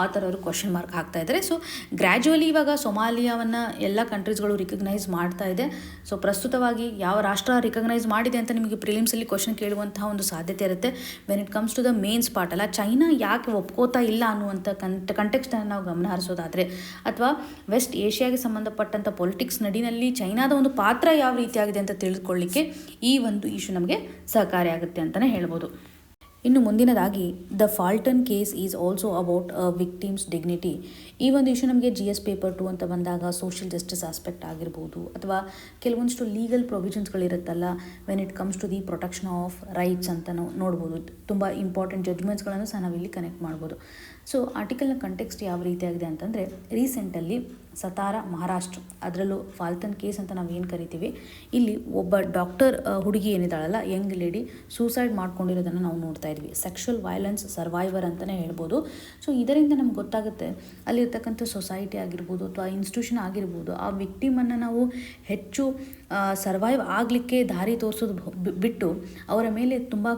ಆಥರ್ ಅವರು ಕ್ವಶನ್ ಮಾರ್ಕ್ ಹಾಕ್ತಾ ಇದ್ದಾರೆ. ಸೊ ಗ್ರ್ಯಾಜುವಲಿ ಇವಾಗ ಸೊಮಾಲಿಯಾವನ್ನು ಎಲ್ಲ ಕಂಟ್ರೀಸ್ಗಳು ರಿಕಗ್ನೈಸ್ ಮಾಡ್ತಾ ಇದೆ. ಸೊ ಪ್ರಸ್ತುತವಾಗಿ ಯಾವ ರಾಷ್ಟ್ರ ರಿಕಗ್ನೈಸ್ ಮಾಡಿದೆ ಅಂತ ನಿಮಗೆ ಪ್ರಿಲಿಮ್ಸಲ್ಲಿ ಕ್ವಶನ್ ಕೇಳುವಂತಹ ಒಂದು ಸಾಧ್ಯತೆ ಇರುತ್ತೆ. When it comes to the mains part ಅಲ್ಲ, ಚೈನಾ ಯಾಕೆ ಒಪ್ಕೋತಾ ಇಲ್ಲ ಅನ್ನುವಂಥ ಕಂಟೆಕ್ಸ್ಟನ್ನು ನಾವು ಗಮನ ಹರಿಸೋದಾದರೆ, ಅಥವಾ ವೆಸ್ಟ್ ಏಷ್ಯಾಗೆ ಸಂಬಂಧಪಟ್ಟಂಥ ಪೊಲಿಟಿಕ್ಸ್ ನಡಿನಲ್ಲಿ ಚೈನಾದ ಒಂದು ಪಾತ್ರ ಯಾವ ರೀತಿಯಾಗಿದೆ ಅಂತ ತಿಳಿದುಕೊಳ್ಳಿಕ್ಕೆ ಈ ಒಂದು ಇಶ್ಯೂ ನಮಗೆ ಸಹಕಾರಿಯಾಗುತ್ತೆ ಅಂತಲೇ ಹೇಳ್ಬೋದು. ಇನ್ನು ಮುಂದಿನದಾಗಿ the Phaltan case is also about victims dignity. ಈ ಒಂದು ಇಶ್ಯೂ ನಮಗೆ GS ಪೇಪರ್ 2 ಅಂತ ಬಂದಾಗ ಸೋಷಿಯಲ್ ಜಸ್ಟಿಸ್ ಆಸ್ಪೆಕ್ಟ್ ಆಗಿರ್ಬೋದು, ಅಥವಾ ಕೆಲವೊಂದಿಷ್ಟು ಲೀಗಲ್ ಪ್ರೊವಿಷನ್ಸ್ಗಳಿರುತ್ತಲ್ಲ when it comes to the protection of rights ಅಂತ ನಾವು ನೋಡ್ಬೋದು. ತುಂಬ ಇಂಪಾರ್ಟೆಂಟ್ ಜಡ್ಜ್ಮೆಂಟ್ಸ್ಗಳನ್ನು ಸಹ ನಾವಿಲ್ಲಿ ಕನೆಕ್ಟ್ ಮಾಡ್ಬೋದು. ಸೊ ಆರ್ಟಿಕಲ್ನ ಕಂಟೆಕ್ಸ್ಟ್ ಯಾವ ರೀತಿಯಾಗಿದೆ ಅಂತಂದರೆ, ರೀಸೆಂಟಲ್ಲಿ ಸತಾರಾ ಮಹಾರಾಷ್ಟ್ರ, ಅದರಲ್ಲೂ ಫಾಲ್ತನ್ ಕೇಸ್ ಅಂತ ನಾವು ಏನು ಕರಿತೀವಿ, ಇಲ್ಲಿ ಒಬ್ಬ ಡಾಕ್ಟರ್ ಹುಡುಗಿ ಏನಿದ್ದಾಳಲ್ಲ, ಯಂಗ್ ಲೇಡಿ ಸೂಸೈಡ್ ಮಾಡ್ಕೊಂಡಿರೋದನ್ನು ನಾವು ನೋಡ್ತಾ ಇದ್ವಿ. ಸೆಕ್ಷುವಲ್ ವೈಲೆನ್ಸ್ ಸರ್ವೈವರ್ ಅಂತಲೇ ಹೇಳ್ಬೋದು. ಸೊ ಇದರಿಂದ ನಮ್ಗೆ ಗೊತ್ತಾಗುತ್ತೆ ಅಲ್ಲಿರ್ತಕ್ಕಂಥ ಸೊಸೈಟಿ ಆಗಿರ್ಬೋದು ಅಥವಾ ಇನ್ಸ್ಟಿಟ್ಯೂಷನ್ ಆಗಿರ್ಬೋದು, ಆ ವಿಕ್ಟಿಮನ್ನು ನಾವು ಹೆಚ್ಚು ಸರ್ವೈವ್ ಆಗಲಿಕ್ಕೆ ದಾರಿ ತೋರಿಸೋದು ಬಿಟ್ಟು ಅವರ ಮೇಲೆ ತುಂಬ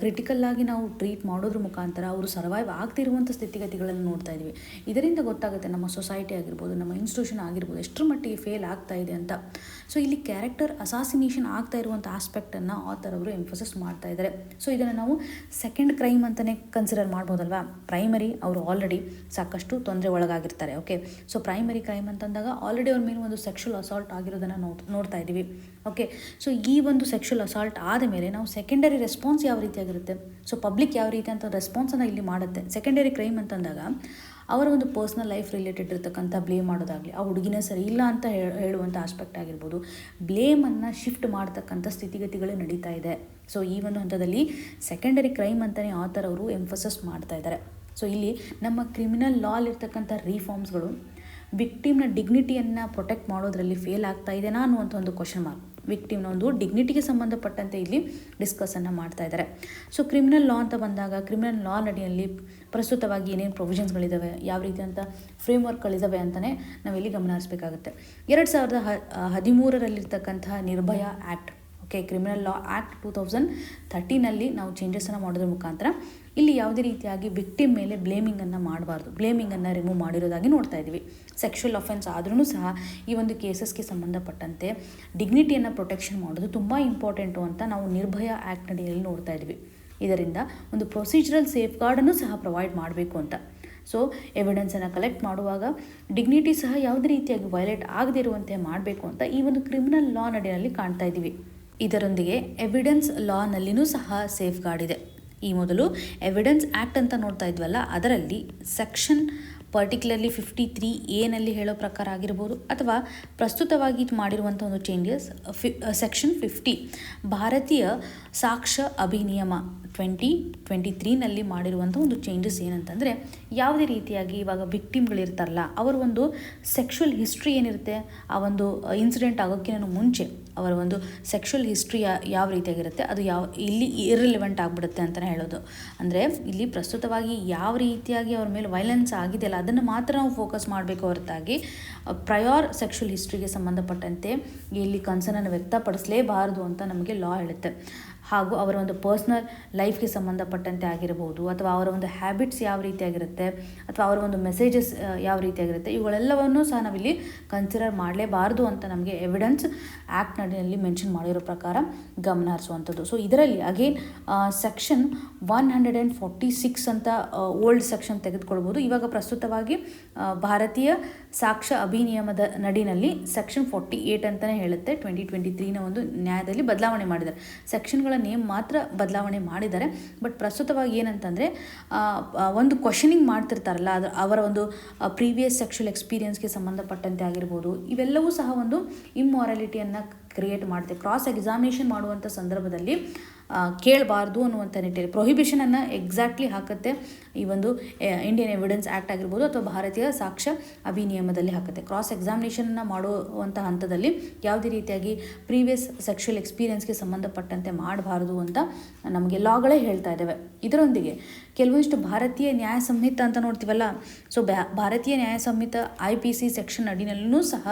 ಕ್ರಿಟಿಕಲ್ಲಾಗಿ ನಾವು ಟ್ರೀಟ್ ಮಾಡೋದ್ರ ಮುಖಾಂತರ ಅವರು ಸರ್ವೈವ್ ಆಗ್ತಿರುವಂಥ ಸ್ಥಿತಿಗತಿಗಳನ್ನು ನೋಡ್ತಾ ಇದ್ವಿ. ಇದರಿಂದ ಗೊತ್ತಾಗುತ್ತೆ ನಮ್ಮ ಸೊಸೈಟಿ ಆಗಿರ್ಬೋದು, ನಮ್ಮ ಇನ್ಸ್ಟಿಟ್ಯೂಷನ್ ಆಗಿರ್ಬೋದು ಎಷ್ಟರ ಮಟ್ಟಿಗೆ ಫೇಲ್ ಆಗ್ತಾ ಇದೆ ಅಂತ. ಸೊ ಇಲ್ಲಿ ಕ್ಯಾರೆಕ್ಟರ್ ಅಸಾಸಿನೇಷನ್ ಆಗ್ತಾ ಇರುವಂಥ ಆಸ್ಪೆಕ್ಟನ್ನು ಆಥರ್ ಅವರು ಎಂಫೋಸಿಸ್ ಮಾಡ್ತಾ ಇದ್ದಾರೆ. ಸೊ ಇದನ್ನು ನಾವು ಸೆಕೆಂಡ್ ಕ್ರೈಮ್ ಅಂತಲೇ ಕನ್ಸಿಡರ್ ಮಾಡ್ಬೋದಲ್ವಾ? ಪ್ರೈಮರಿ ಅವರು ಆಲ್ರೆಡಿ ಸಾಕಷ್ಟು ತೊಂದರೆ ಒಳಗಾಗಿರ್ತಾರೆ. ಓಕೆ, ಸೊ ಪ್ರೈಮರಿ ಕ್ರೈಮ್ ಅಂತಂದಾಗ ಆಲ್ರೆಡಿ ಅವ್ರ ಮೇಲೆ ಒಂದು ಸೆಕ್ಷುವಲ್ ಅಸಾಲ್ಟ್ ಆಗಿರೋದನ್ನು ನೋಡ್ತಾ ಇದ್ದೀವಿ. ಓಕೆ, ಸೊ ಈ ಒಂದು ಸೆಕ್ಷುವಲ್ ಅಸಾಲ್ಟ್ ಆದ ಮೇಲೆ ನಾವು ಸೆಕೆಂಡರಿ ರೆಸ್ಪಾನ್ಸ್ ಯಾವ ರೀತಿಯಾಗಿರುತ್ತೆ, ಸೊ ಪಬ್ಲಿಕ್ ಯಾವ ರೀತಿ ಅಂತ ರೆಸ್ಪಾನ್ಸನ್ನು ಇಲ್ಲಿ ಮಾಡುತ್ತೆ. ಸೆಕೆಂಡರಿ ಕ್ರೈಮ್ ಅಂತಂದಾಗ ಅವರ ಒಂದು ಪರ್ಸ್ನಲ್ ಲೈಫ್ ರಿಲೇಟೆಡ್ ಇರತಕ್ಕಂಥ ಬ್ಲೇಮ್ ಮಾಡೋದಾಗಲಿ, ಆ ಹುಡುಗಿನ ಸರಿ ಇಲ್ಲ ಅಂತ ಹೇಳುವಂಥ ಆಸ್ಪೆಕ್ಟ್ ಆಗಿರ್ಬೋದು, ಬ್ಲೇಮನ್ನು ಶಿಫ್ಟ್ ಮಾಡ್ತಕ್ಕಂಥ ಸ್ಥಿತಿಗತಿಗಳು ನಡೀತಾ ಇದೆ. ಸೊ ಈ ಒಂದು ಹಂತದಲ್ಲಿ ಸೆಕೆಂಡರಿ ಕ್ರೈಮ್ ಅಂತಲೇ ಆಥರ್ ಅವರು ಎಂಫೋಸಿಸ್ ಮಾಡ್ತಾ ಇದ್ದಾರೆ. ಸೊ ಇಲ್ಲಿ ನಮ್ಮ ಕ್ರಿಮಿನಲ್ ಲಾಲಿರ್ತಕ್ಕಂಥ ರಿಫಾರ್ಮ್ಸ್ಗಳು ವಿಕ್ಟಿಮ್ನ ಡಿಗ್ನಿಟಿಯನ್ನು ಪ್ರೊಟೆಕ್ಟ್ ಮಾಡೋದ್ರಲ್ಲಿ ಫೇಲ್ ಆಗ್ತಾ ಇದೆನಾ ಅನ್ನುವಂಥ ಒಂದು ಕ್ವಶನ್ ಮಾರ್ಕ್. ವಿಕ್ಟಿಮ್ನ ಒಂದು ಡಿಗ್ನಿಟಿಗೆ ಸಂಬಂಧಪಟ್ಟಂತೆ ಇಲ್ಲಿ ಡಿಸ್ಕಸನ್ನು ಮಾಡ್ತಾ ಇದ್ದಾರೆ. ಸೊ ಕ್ರಿಮಿನಲ್ ಲಾ ಅಂತ ಬಂದಾಗ ಕ್ರಿಮಿನಲ್ ಲಾ ನಡಿಯಲ್ಲಿ ಪ್ರಸ್ತುತವಾಗಿ ಏನೇನು ಪ್ರೊವಿಷನ್ಸ್ಗಳಿದ್ದಾವೆ, ಯಾವ ರೀತಿ ಅಂತ ಫ್ರೇಮ್ವರ್ಕ್ಗಳಿದ್ದಾವೆ ಅಂತಲೇ ನಾವಿಲ್ಲಿ ಗಮನ ಹರಿಸಬೇಕಾಗುತ್ತೆ. 2013ರಲ್ಲಿರ್ತಕ್ಕಂತಹ Nirbhaya act, okay, criminal law act 2013ನಲ್ಲಿ ನಾವು ಚೇಂಜಸನ್ನು ಮಾಡೋದ್ರ ಮುಖಾಂತರ ಇಲ್ಲಿ ಯಾವುದೇ ರೀತಿಯಾಗಿ ವಿಕ್ಟಿಮ್ ಮೇಲೆ ಬ್ಲೇಮಿಂಗನ್ನು ಮಾಡಬಾರ್ದು, ಬ್ಲೇಮಿಂಗನ್ನು ರಿಮೂವ್ ಮಾಡಿರೋದಾಗಿ ನೋಡ್ತಾ ಇದ್ದೀವಿ. ಸೆಕ್ಷುವಲ್ ಅಫೆನ್ಸ್ ಆದ್ರೂ ಸಹ ಈ ಒಂದು ಕೇಸಸ್ಗೆ ಸಂಬಂಧಪಟ್ಟಂತೆ ಡಿಗ್ನಿಟಿಯನ್ನು ಪ್ರೊಟೆಕ್ಷನ್ ಮಾಡೋದು ತುಂಬ ಇಂಪಾರ್ಟೆಂಟು ಅಂತ ನಾವು ನಿರ್ಭಯ ಆ್ಯಕ್ಟ್ ಅಡಿಯಲ್ಲಿ ನೋಡ್ತಾ ಇದ್ವಿ. ಇದರಿಂದ ಒಂದು ಪ್ರೊಸೀಜರಲ್ ಸೇಫ್ ಗಾರ್ಡನ್ನು ಸಹ ಪ್ರೊವೈಡ್ ಮಾಡಬೇಕು ಅಂತ. ಸೊ ಎವಿಡೆನ್ಸನ್ನು ಕಲೆಕ್ಟ್ ಮಾಡುವಾಗ ಡಿಗ್ನಿಟಿ ಸಹ ಯಾವುದೇ ರೀತಿಯಾಗಿ ವೈಲೇಟ್ ಆಗದೇ ಇರುವಂತೆ ಮಾಡಬೇಕು ಅಂತ ಈ ಒಂದು ಕ್ರಿಮಿನಲ್ ಲಾ ನಡಿಯಲ್ಲಿ ಕಾಣ್ತಾ ಇದ್ದೀವಿ. ಇದರೊಂದಿಗೆ ಎವಿಡೆನ್ಸ್ ಲಾನಲ್ಲಿನೂ ಸಹ ಸೇಫ್ ಗಾರ್ಡ್ ಇದೆ. ಈ ಮೊದಲು ಎವಿಡೆನ್ಸ್ ಆ್ಯಕ್ಟ್ ಅಂತ ನೋಡ್ತಾ ಇದ್ವಲ್ಲ, ಅದರಲ್ಲಿ ಸೆಕ್ಷನ್ ಪರ್ಟಿಕ್ಯುಲರ್ಲಿ 53A ಹೇಳೋ ಪ್ರಕಾರ ಆಗಿರ್ಬೋದು, ಅಥವಾ ಪ್ರಸ್ತುತವಾಗಿ ಮಾಡಿರುವಂಥ ಒಂದು ಚೇಂಜಸ್ ಸೆಕ್ಷನ್ 50 ಭಾರತೀಯ ಸಾಕ್ಷ್ಯ ಅಧಿನಿಯಮ 2023 ಮಾಡಿರುವಂಥ ಒಂದು ಚೇಂಜಸ್ ಏನಂತಂದರೆ, ಯಾವುದೇ ರೀತಿಯಾಗಿ ಇವಾಗ ವಿಕ್ಟಿಮ್ಗಳಿರ್ತಾರಲ್ಲ ಅವರ ಒಂದು ಸೆಕ್ಷುವಲ್ ಹಿಸ್ಟ್ರಿ ಏನಿರುತ್ತೆ, ಆ ಒಂದು ಇನ್ಸಿಡೆಂಟ್ ಆಗೋಕ್ಕಿಂತ ಮುಂಚೆ ಅವರ ಒಂದು ಸೆಕ್ಷುವಲ್ ಹಿಸ್ಟ್ರಿ ಯಾವ ರೀತಿಯಾಗಿರುತ್ತೆ ಅದು ಇಲ್ಲಿ ಇರ್ರಿಲೆವೆಂಟ್ ಆಗಿಬಿಡುತ್ತೆ ಅಂತಲೇ ಹೇಳೋದು. ಅಂದರೆ ಇಲ್ಲಿ ಪ್ರಸ್ತುತವಾಗಿ ಯಾವ ರೀತಿಯಾಗಿ ಅವ್ರ ಮೇಲೆ ವೈಲೆನ್ಸ್ ಆಗಿದೆಯಲ್ಲ ಅದನ್ನು ಮಾತ್ರ ನಾವು ಫೋಕಸ್ ಮಾಡಬೇಕು ಹೊರತಾಗಿ ಪ್ರಯಾರ್ ಸೆಕ್ಷುವಲ್ ಹಿಸ್ಟ್ರಿಗೆ ಸಂಬಂಧಪಟ್ಟಂತೆ ಇಲ್ಲಿ ಕನ್ಸರ್ನನ್ನು ವ್ಯಕ್ತಪಡಿಸಲೇಬಾರದು ಅಂತ ನಮಗೆ ಲಾ ಹೇಳುತ್ತೆ. ಹಾಗೂ ಅವರ ಒಂದು ಪರ್ಸ್ನಲ್ ಲೈಫ್ಗೆ ಸಂಬಂಧಪಟ್ಟಂತೆ ಆಗಿರಬಹುದು, ಅಥವಾ ಅವರ ಒಂದು ಹ್ಯಾಬಿಟ್ಸ್ ಯಾವ ರೀತಿಯಾಗಿರುತ್ತೆ, ಅಥವಾ ಅವರ ಒಂದು ಮೆಸೇಜಸ್ ಯಾವ ರೀತಿಯಾಗಿರುತ್ತೆ, ಇವುಗಳೆಲ್ಲವನ್ನೂ ಸಹ ನಾವಿಲ್ಲಿ ಕನ್ಸಿಡರ್ ಮಾಡಲೇಬಾರ್ದು ಅಂತ ನಮಗೆ ಎವಿಡೆನ್ಸ್ ಆ್ಯಕ್ಟ್ ನಡಿನಲ್ಲಿ ಮೆನ್ಷನ್ ಮಾಡಿರೋ ಪ್ರಕಾರ ಗಮನ ಹರಿಸುವಂಥದ್ದು. ಸೊ ಇದರಲ್ಲಿ ಅಗೇನ್ ಸೆಕ್ಷನ್ 146 ಅಂತ ಓಲ್ಡ್ ಸೆಕ್ಷನ್ ತೆಗೆದುಕೊಳ್ಬೋದು. ಇವಾಗ ಪ್ರಸ್ತುತವಾಗಿ ಭಾರತೀಯ ಸಾಕ್ಷ್ಯ ಅಧಿನಿಯಮದ ನಡಿನಲ್ಲಿ ಸೆಕ್ಷನ್ 48 ಅಂತಲೇ ಹೇಳುತ್ತೆ. 2023ನ ಒಂದು ನ್ಯಾಯದಲ್ಲಿ ಬದಲಾವಣೆ ಮಾಡಿದ್ದಾರೆ. ಸೆಕ್ಷನ್ಗಳ ನೇಮ್ ಮಾತ್ರ ಬದಲಾವಣೆ ಮಾಡಿದ್ದಾರೆ. ಬಟ್ ಪ್ರಸ್ತುತವಾಗಿ ಏನಂತಂದರೆ ಒಂದು ಕ್ವಶನಿಂಗ್ ಮಾಡ್ತಿರ್ತಾರಲ್ಲ, ಅವರ ಒಂದು ಪ್ರೀವಿಯಸ್ ಸೆಕ್ಷುವಲ್ ಎಕ್ಸ್ಪೀರಿಯನ್ಸ್ಗೆ ಸಂಬಂಧಪಟ್ಟಂತೆ ಆಗಿರ್ಬೋದು, ಇವೆಲ್ಲವೂ ಸಹ ಒಂದು ಇಮ್ಮಾರಾಲಿಟಿಯನ್ನು ಕ್ರಿಯೇಟ್ ಮಾಡುತ್ತೆ. ಕ್ರಾಸ್ ಎಕ್ಸಾಮಿನೇಷನ್ ಮಾಡುವಂಥ ಸಂದರ್ಭದಲ್ಲಿ ಕೇಳಬಾರ್ದು ಅನ್ನುವಂಥ ನಿಟ್ಟಿನಲ್ಲಿ ಪ್ರೊಹಿಬಿಷನನ್ನು ಎಕ್ಸಾಕ್ಟ್ಲಿ ಹಾಕುತ್ತೆ ಈ ಒಂದು ಇಂಡಿಯನ್ ಎವಿಡೆನ್ಸ್ ಆ್ಯಕ್ಟ್ ಆಗಿರ್ಬೋದು, ಅಥವಾ ಭಾರತೀಯ ಸಾಕ್ಷ್ಯ ಅಧಿನಿಯಮದಲ್ಲಿ ಹಾಕುತ್ತೆ. ಕ್ರಾಸ್ ಎಕ್ಸಾಮಿನೇಷನ್ನ ಮಾಡುವಂಥ ಹಂತದಲ್ಲಿ ಯಾವುದೇ ರೀತಿಯಾಗಿ ಪ್ರೀವಿಯಸ್ ಸೆಕ್ಷುವಲ್ ಎಕ್ಸ್ಪೀರಿಯನ್ಸ್ಗೆ ಸಂಬಂಧಪಟ್ಟಂತೆ ಮಾಡಬಾರ್ದು ಅಂತ ನಮಗೆ ಲಾಗಳೇ ಹೇಳ್ತಾ ಇದ್ದಾವೆ. ಇದರೊಂದಿಗೆ ಕೆಲವೊಂದಿಷ್ಟು ಭಾರತೀಯ ನ್ಯಾಯ ಸಂಹಿತ ಅಂತ ನೋಡ್ತೀವಲ್ಲ, ಸೊ ಭಾರತೀಯ ನ್ಯಾಯ ಸಂಹಿತ IPC ಸೆಕ್ಷನ್ ಅಡಿನಲ್ಲೂ ಸಹ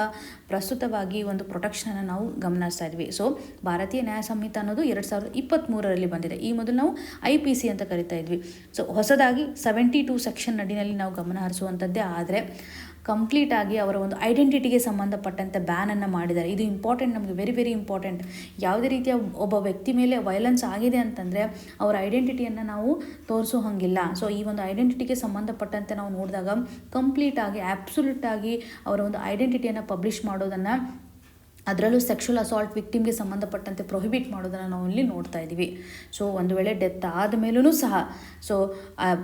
ಪ್ರಸ್ತುತವಾಗಿ ಒಂದು ಪ್ರೊಟೆಕ್ಷನನ್ನು ನಾವು ಗಮನಿಸ್ತಾ ಇದ್ವಿ. ಸೊ ಭಾರತೀಯ ನ್ಯಾಯ ಸಂಹಿತ ಅನ್ನೋದು 2023ರಲ್ಲಿ ಬಂದಿದೆ. ಈ ಮೊದಲು ನಾವು IPC ಅಂತ ಕರಿತಾ ಇದ್ವಿ. ಸೊ ಹೊಸದಾಗಿ 72 ಸೆಕ್ಷನ್ ಅಡಿನಲ್ಲಿ ನಾವು ಗಮನ ಹರಿಸುವಂಥದ್ದೇ. ಆದರೆ ಕಂಪ್ಲೀಟ್ ಆಗಿ ಅವರ ಒಂದು ಐಡೆಂಟಿಟಿಗೆ ಸಂಬಂಧಪಟ್ಟಂತೆ ಬ್ಯಾನನ್ನು ಮಾಡಿದ್ದಾರೆ. ಇದು ಇಂಪಾರ್ಟೆಂಟ್, ನಮಗೆ ವೆರಿ ವೆರಿ ಇಂಪಾರ್ಟೆಂಟ್. ಯಾವುದೇ ರೀತಿಯ ಒಬ್ಬ ವ್ಯಕ್ತಿ ಮೇಲೆ ವೈಲೆನ್ಸ್ ಆಗಿದೆ ಅಂತಂದರೆ ಅವರ ಐಡೆಂಟಿಟಿಯನ್ನು ನಾವು ತೋರಿಸೋ ಹಾಗಿಲ್ಲ. ಸೊ ಈ ಒಂದು ಐಡೆಂಟಿಟಿಗೆ ಸಂಬಂಧಪಟ್ಟಂತೆ ನಾವು ನೋಡಿದಾಗ ಕಂಪ್ಲೀಟ್ ಆಗಿ ಆ್ಯಬ್ಸಲ್ಯೂಟ್ ಆಗಿ ಅವರ ಒಂದು ಐಡೆಂಟಿಟಿಯನ್ನು ಪಬ್ಲಿಷ್ ಮಾಡೋದನ್ನು, ಅದರಲ್ಲೂ ಸೆಕ್ಷುವಲ್ ಅಸಾಲ್ಟ್ ವಿಕ್ಟಿಮ್ಗೆ ಸಂಬಂಧಪಟ್ಟಂತೆ ಪ್ರೊಹಿಬಿಟ್ ಮಾಡೋದನ್ನು ನಾವು ಇಲ್ಲಿ ನೋಡ್ತಾ ಇದ್ದೀವಿ. ಸೊ ಒಂದು ವೇಳೆ ಡೆತ್ ಆದ ಮೇಲೂ ಸಹ ಸೊ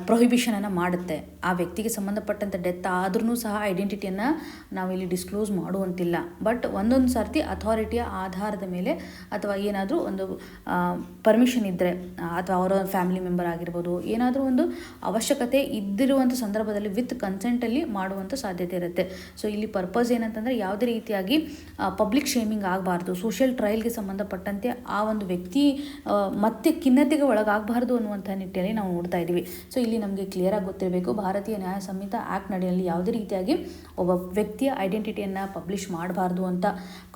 ಪ್ರೊಹಿಬಿಷನನ್ನು ಮಾಡುತ್ತೆ. ಆ ವ್ಯಕ್ತಿಗೆ ಸಂಬಂಧಪಟ್ಟಂತೆ ಡೆತ್ ಆದ್ರೂ ಸಹ ಐಡೆಂಟಿಟಿಯನ್ನು ನಾವಿಲ್ಲಿ ಡಿಸ್ಕ್ಲೋಸ್ ಮಾಡುವಂತಿಲ್ಲ. ಬಟ್ ಒಂದೊಂದು ಸರ್ತಿ ಅಥಾರಿಟಿಯ ಆಧಾರದ ಮೇಲೆ ಅಥವಾ ಏನಾದರೂ ಒಂದು ಪರ್ಮಿಷನ್ ಇದ್ದರೆ, ಅಥವಾ ಅವರ ಫ್ಯಾಮಿಲಿ ಮೆಂಬರ್ ಆಗಿರ್ಬೋದು, ಏನಾದರೂ ಒಂದು ಅವಶ್ಯಕತೆ ಇದ್ದಿರುವಂಥ ಸಂದರ್ಭದಲ್ಲಿ ವಿತ್ ಕನ್ಸೆಂಟಲ್ಲಿ ಮಾಡುವಂಥ ಸಾಧ್ಯತೆ ಇರುತ್ತೆ. ಸೊ ಇಲ್ಲಿ ಪರ್ಪಸ್ ಏನಂತಂದರೆ ಯಾವುದೇ ರೀತಿಯಾಗಿ ಪಬ್ಲಿಕ್ ಶೇಮಿಂಗ್ ಆಗಬಾರ್ದು, ಸೋಷಿಯಲ್ ಟ್ರಯಲ್ಗೆ ಸಂಬಂಧಪಟ್ಟಂತೆ ಆ ಒಂದು ವ್ಯಕ್ತಿ ಮತ್ತೆ ಖಿನ್ನತೆಗೆ ಒಳಗಾಗಬಾರ್ದು ಅನ್ನುವಂಥ ನಿಟ್ಟಿನಲ್ಲಿ ನಾವು ನೋಡ್ತಾ ಇದ್ದೀವಿ. ಸೊ ಇಲ್ಲಿ ನಮಗೆ ಕ್ಲಿಯರಾಗಿ ಗೊತ್ತಿರಬೇಕು, ಭಾರತೀಯ ನ್ಯಾಯ ಸಂಹಿತ ಆ್ಯಕ್ಟ್ ನಡಿಯಲ್ಲಿ ಯಾವುದೇ ರೀತಿಯಾಗಿ ಒಬ್ಬ ವ್ಯಕ್ತಿಯ ಐಡೆಂಟಿಟಿಯನ್ನು ಪಬ್ಲಿಷ್ ಮಾಡಬಾರ್ದು ಅಂತ.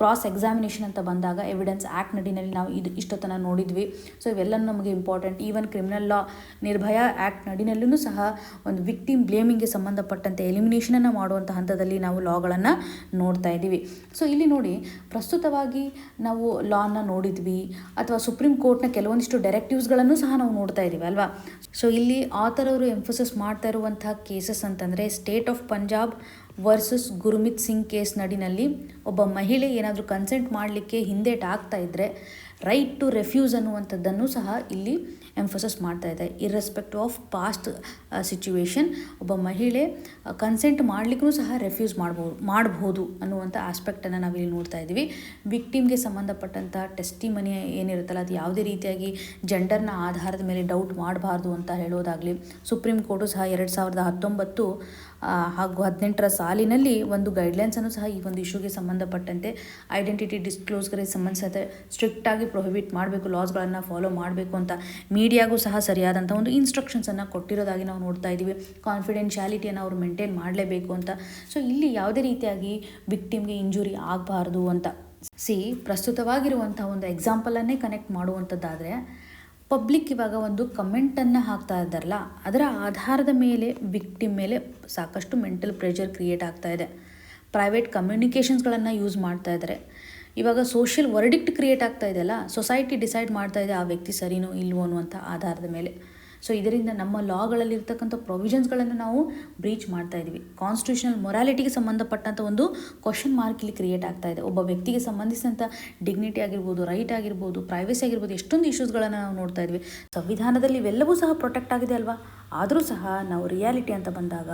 ಕ್ರಾಸ್ ಎಕ್ಸಾಮಿನೇಷನ್ ಅಂತ ಬಂದಾಗ ಎವಿಡೆನ್ಸ್ ಆ್ಯಕ್ಟ್ ನಡಿನಲ್ಲಿ ನಾವು ಇಷ್ಟೊತ್ತನ ನೋಡಿದ್ವಿ. ಸೊ ಇವೆಲ್ಲನೂ ನಮಗೆ ಇಂಪಾರ್ಟೆಂಟ್. ಈವನ್ ಕ್ರಿಮಿನಲ್ ಲಾ ನಿರ್ಭಯ ಆ್ಯಕ್ಟ್ ನಡಿನಲ್ಲೂ ಸಹ ಒಂದು ವಿಕ್ಟಿಮ್ ಬ್ಲೇಮಿಂಗ್ಗೆ ಸಂಬಂಧಪಟ್ಟಂತೆ ಎಲಿಮಿನೇಷನನ್ನು ಮಾಡುವಂಥ ಹಂತದಲ್ಲಿ ನಾವು ಲಾಗಳನ್ನು ನೋಡ್ತಾ ಇದ್ದೀವಿ. ಸೊ ಇಲ್ಲಿ ನೋಡಿ, ಪ್ರಸ್ತುತವಾಗಿ ನಾವು ಲಾನ ನೋಡಿದ್ವಿ, ಅಥವಾ ಸುಪ್ರೀಂ ಕೋರ್ಟ್ನ ಕೆಲವೊಂದಿಷ್ಟು ಡೈರೆಕ್ಟಿವ್ಸ್ಗಳನ್ನು ಸಹ ನಾವು ನೋಡ್ತಾ ಇದ್ದೀವಿ ಅಲ್ವಾ. ಸೊ ಇಲ್ಲಿ ಆಥರ್ ಅವರು ಎಂಫೋಸಿಸ್ ಮಾಡ್ತಾ ಇರುವಂಥ ಕೇಸಸ್ ಅಂತಂದರೆ state of Punjab versus Gurmit Singh case ನಡಿನಲ್ಲಿ ಒಬ್ಬ ಮಹಿಳೆ ಏನಾದರೂ ಕನ್ಸೆಂಟ್ ಮಾಡಲಿಕ್ಕೆ ಹಿಂದೇಟ್ ಆಗ್ತಾ ಇದ್ದರೆ ರೈಟ್ ಟು ರೆಫ್ಯೂಸ್ ಅನ್ನುವಂಥದ್ದನ್ನು ಸಹ ಇಲ್ಲಿ ಎಂಫೋಸಿಸ್ ಮಾಡ್ತಾ ಇದೆ. ಇರ್ರೆಸ್ಪೆಕ್ಟಿವ್ ಆಫ್ ಪಾಸ್ಟ್ ಸಿಚುವೇಶನ್ ಒಬ್ಬ ಮಹಿಳೆ ಕನ್ಸೆಂಟ್ ಮಾಡಲಿಕ್ಕೂ ಸಹ ರೆಫ್ಯೂಸ್ ಮಾಡ್ಬೋದು ಅನ್ನುವಂಥ ಆಸ್ಪೆಕ್ಟನ್ನು ನಾವಿಲ್ಲಿ ನೋಡ್ತಾ ಇದ್ದೀವಿ. ವಿಕ್ಟಿಮ್ಗೆ ಸಂಬಂಧಪಟ್ಟಂಥ ಟೆಸ್ಟಿಮನಿ ಏನಿರುತ್ತಲ್ಲ, ಅದು ಯಾವುದೇ ರೀತಿಯಾಗಿ ಜೆಂಡರ್ನ ಆಧಾರದ ಮೇಲೆ ಡೌಟ್ ಮಾಡಬಾರ್ದು ಅಂತ ಹೇಳೋದಾಗಲಿ, ಸುಪ್ರೀಂ ಕೋರ್ಟು ಸಹ 2019 ಹಾಗೂ 18ರ ಸಾಲಿನಲ್ಲಿ ಒಂದು ಗೈಡ್ಲೈನ್ಸನ್ನು ಸಹ ಈ ಒಂದು ಇಶ್ಯೂಗೆ ಸಂಬಂಧಪಟ್ಟಂತೆ ಐಡೆಂಟಿಟಿ ಡಿಸ್ಕ್ಲೋಸ್ಗೆ ಸಂಬಂಧಿಸಿದಂತೆ ಸ್ಟ್ರಿಕ್ಟಾಗಿ ಪ್ರೊಹಿಬಿಟ್ ಮಾಡಬೇಕು, ಲಾಸ್ಗಳನ್ನು ಫಾಲೋ ಮಾಡಬೇಕು ಅಂತ ಮೀಡಿಯಾಗೂ ಸಹ ಸರಿಯಾದಂಥ ಒಂದು ಇನ್ಸ್ಟ್ರಕ್ಷನ್ಸನ್ನು ಕೊಟ್ಟಿರೋದಾಗಿ ನಾವು ನೋಡ್ತಾ ಇದ್ದೀವಿ. ಕಾನ್ಫಿಡೆನ್ಷಿಯಾಲಿಟಿಯನ್ನು ಅವರು ಮೇಂಟೈನ್ ಮಾಡಲೇಬೇಕು ಅಂತ. ಸೊ ಇಲ್ಲಿ ಯಾವುದೇ ರೀತಿಯಾಗಿ ವಿಕ್ಟಿಮ್ಗೆ ಇಂಜುರಿ ಆಗಬಾರ್ದು ಅಂತ. ಪ್ರಸ್ತುತವಾಗಿರುವಂಥ ಒಂದು ಎಕ್ಸಾಂಪಲನ್ನೇ ಕನೆಕ್ಟ್ ಮಾಡುವಂಥದ್ದಾದರೆ, ಪಬ್ಲಿಕ್ ಇವಾಗ ಒಂದು ಕಮೆಂಟನ್ನು ಹಾಕ್ತಾ ಇದ್ದಾರಲ್ಲ, ಅದರ ಆಧಾರದ ಮೇಲೆ ವಿಕ್ಟಿಮ್ ಮೇಲೆ ಸಾಕಷ್ಟು ಮೆಂಟಲ್ ಪ್ರೆಷರ್ ಕ್ರಿಯೇಟ್ ಆಗ್ತಾ ಇದೆ. ಪ್ರೈವೇಟ್ ಕಮ್ಯುನಿಕೇಷನ್ಸ್ಗಳನ್ನು ಯೂಸ್ ಮಾಡ್ತಾ ಇದ್ದಾರೆ. ಇವಾಗ ಸೋಷಿಯಲ್ ವರ್ಡಿಕ್ಟ್ ಕ್ರಿಯೇಟ್ ಆಗ್ತಾ ಇದೆಯಲ್ಲ, ಸೊಸೈಟಿ ಡಿಸೈಡ್ ಮಾಡ್ತಾ ಇದೆ ಆ ವ್ಯಕ್ತಿ ಸರಿನೋ ಇಲ್ವೋ ಅನ್ನುವಂಥ ಆಧಾರದ ಮೇಲೆ. ಸೊ ಇದರಿಂದ ನಮ್ಮ ಲಾಗಳಲ್ಲಿರ್ತಕ್ಕಂಥ ಪ್ರೊವಿಷನ್ಸ್ಗಳನ್ನು ನಾವು ಬ್ರೀಚ್ ಮಾಡ್ತಾ ಇದ್ದೀವಿ. ಕಾನ್ಸ್ಟಿಟ್ಯೂಷನಲ್ ಮೊರಾಲಿಟಿಗೆ ಸಂಬಂಧಪಟ್ಟಂಥ ಒಂದು ಕ್ವಶನ್ ಮಾರ್ಕ್ ಇಲ್ಲಿ ಕ್ರಿಯೇಟ್ ಆಗ್ತಾ ಇದೆ. ಒಬ್ಬ ವ್ಯಕ್ತಿಗೆ ಸಂಬಂಧಿಸಿದಂಥ ಡಿಗ್ನಿಟಿ ಆಗಿರ್ಬೋದು, ರೈಟ್ ಆಗಿರ್ಬೋದು, ಪ್ರೈವಸಿ ಆಗಿರ್ಬೋದು, ಎಷ್ಟೊಂದು ಇಶ್ಯೂಸ್ಗಳನ್ನು ನಾವು ನೋಡ್ತಾ ಇದ್ವಿ. ಸಂವಿಧಾನದಲ್ಲಿ ಇವೆಲ್ಲವೂ ಸಹ ಪ್ರೊಟೆಕ್ಟ್ ಆಗಿದೆ ಅಲ್ವಾ. ಆದರೂ ಸಹ ನಾವು ರಿಯಾಲಿಟಿ ಅಂತ ಬಂದಾಗ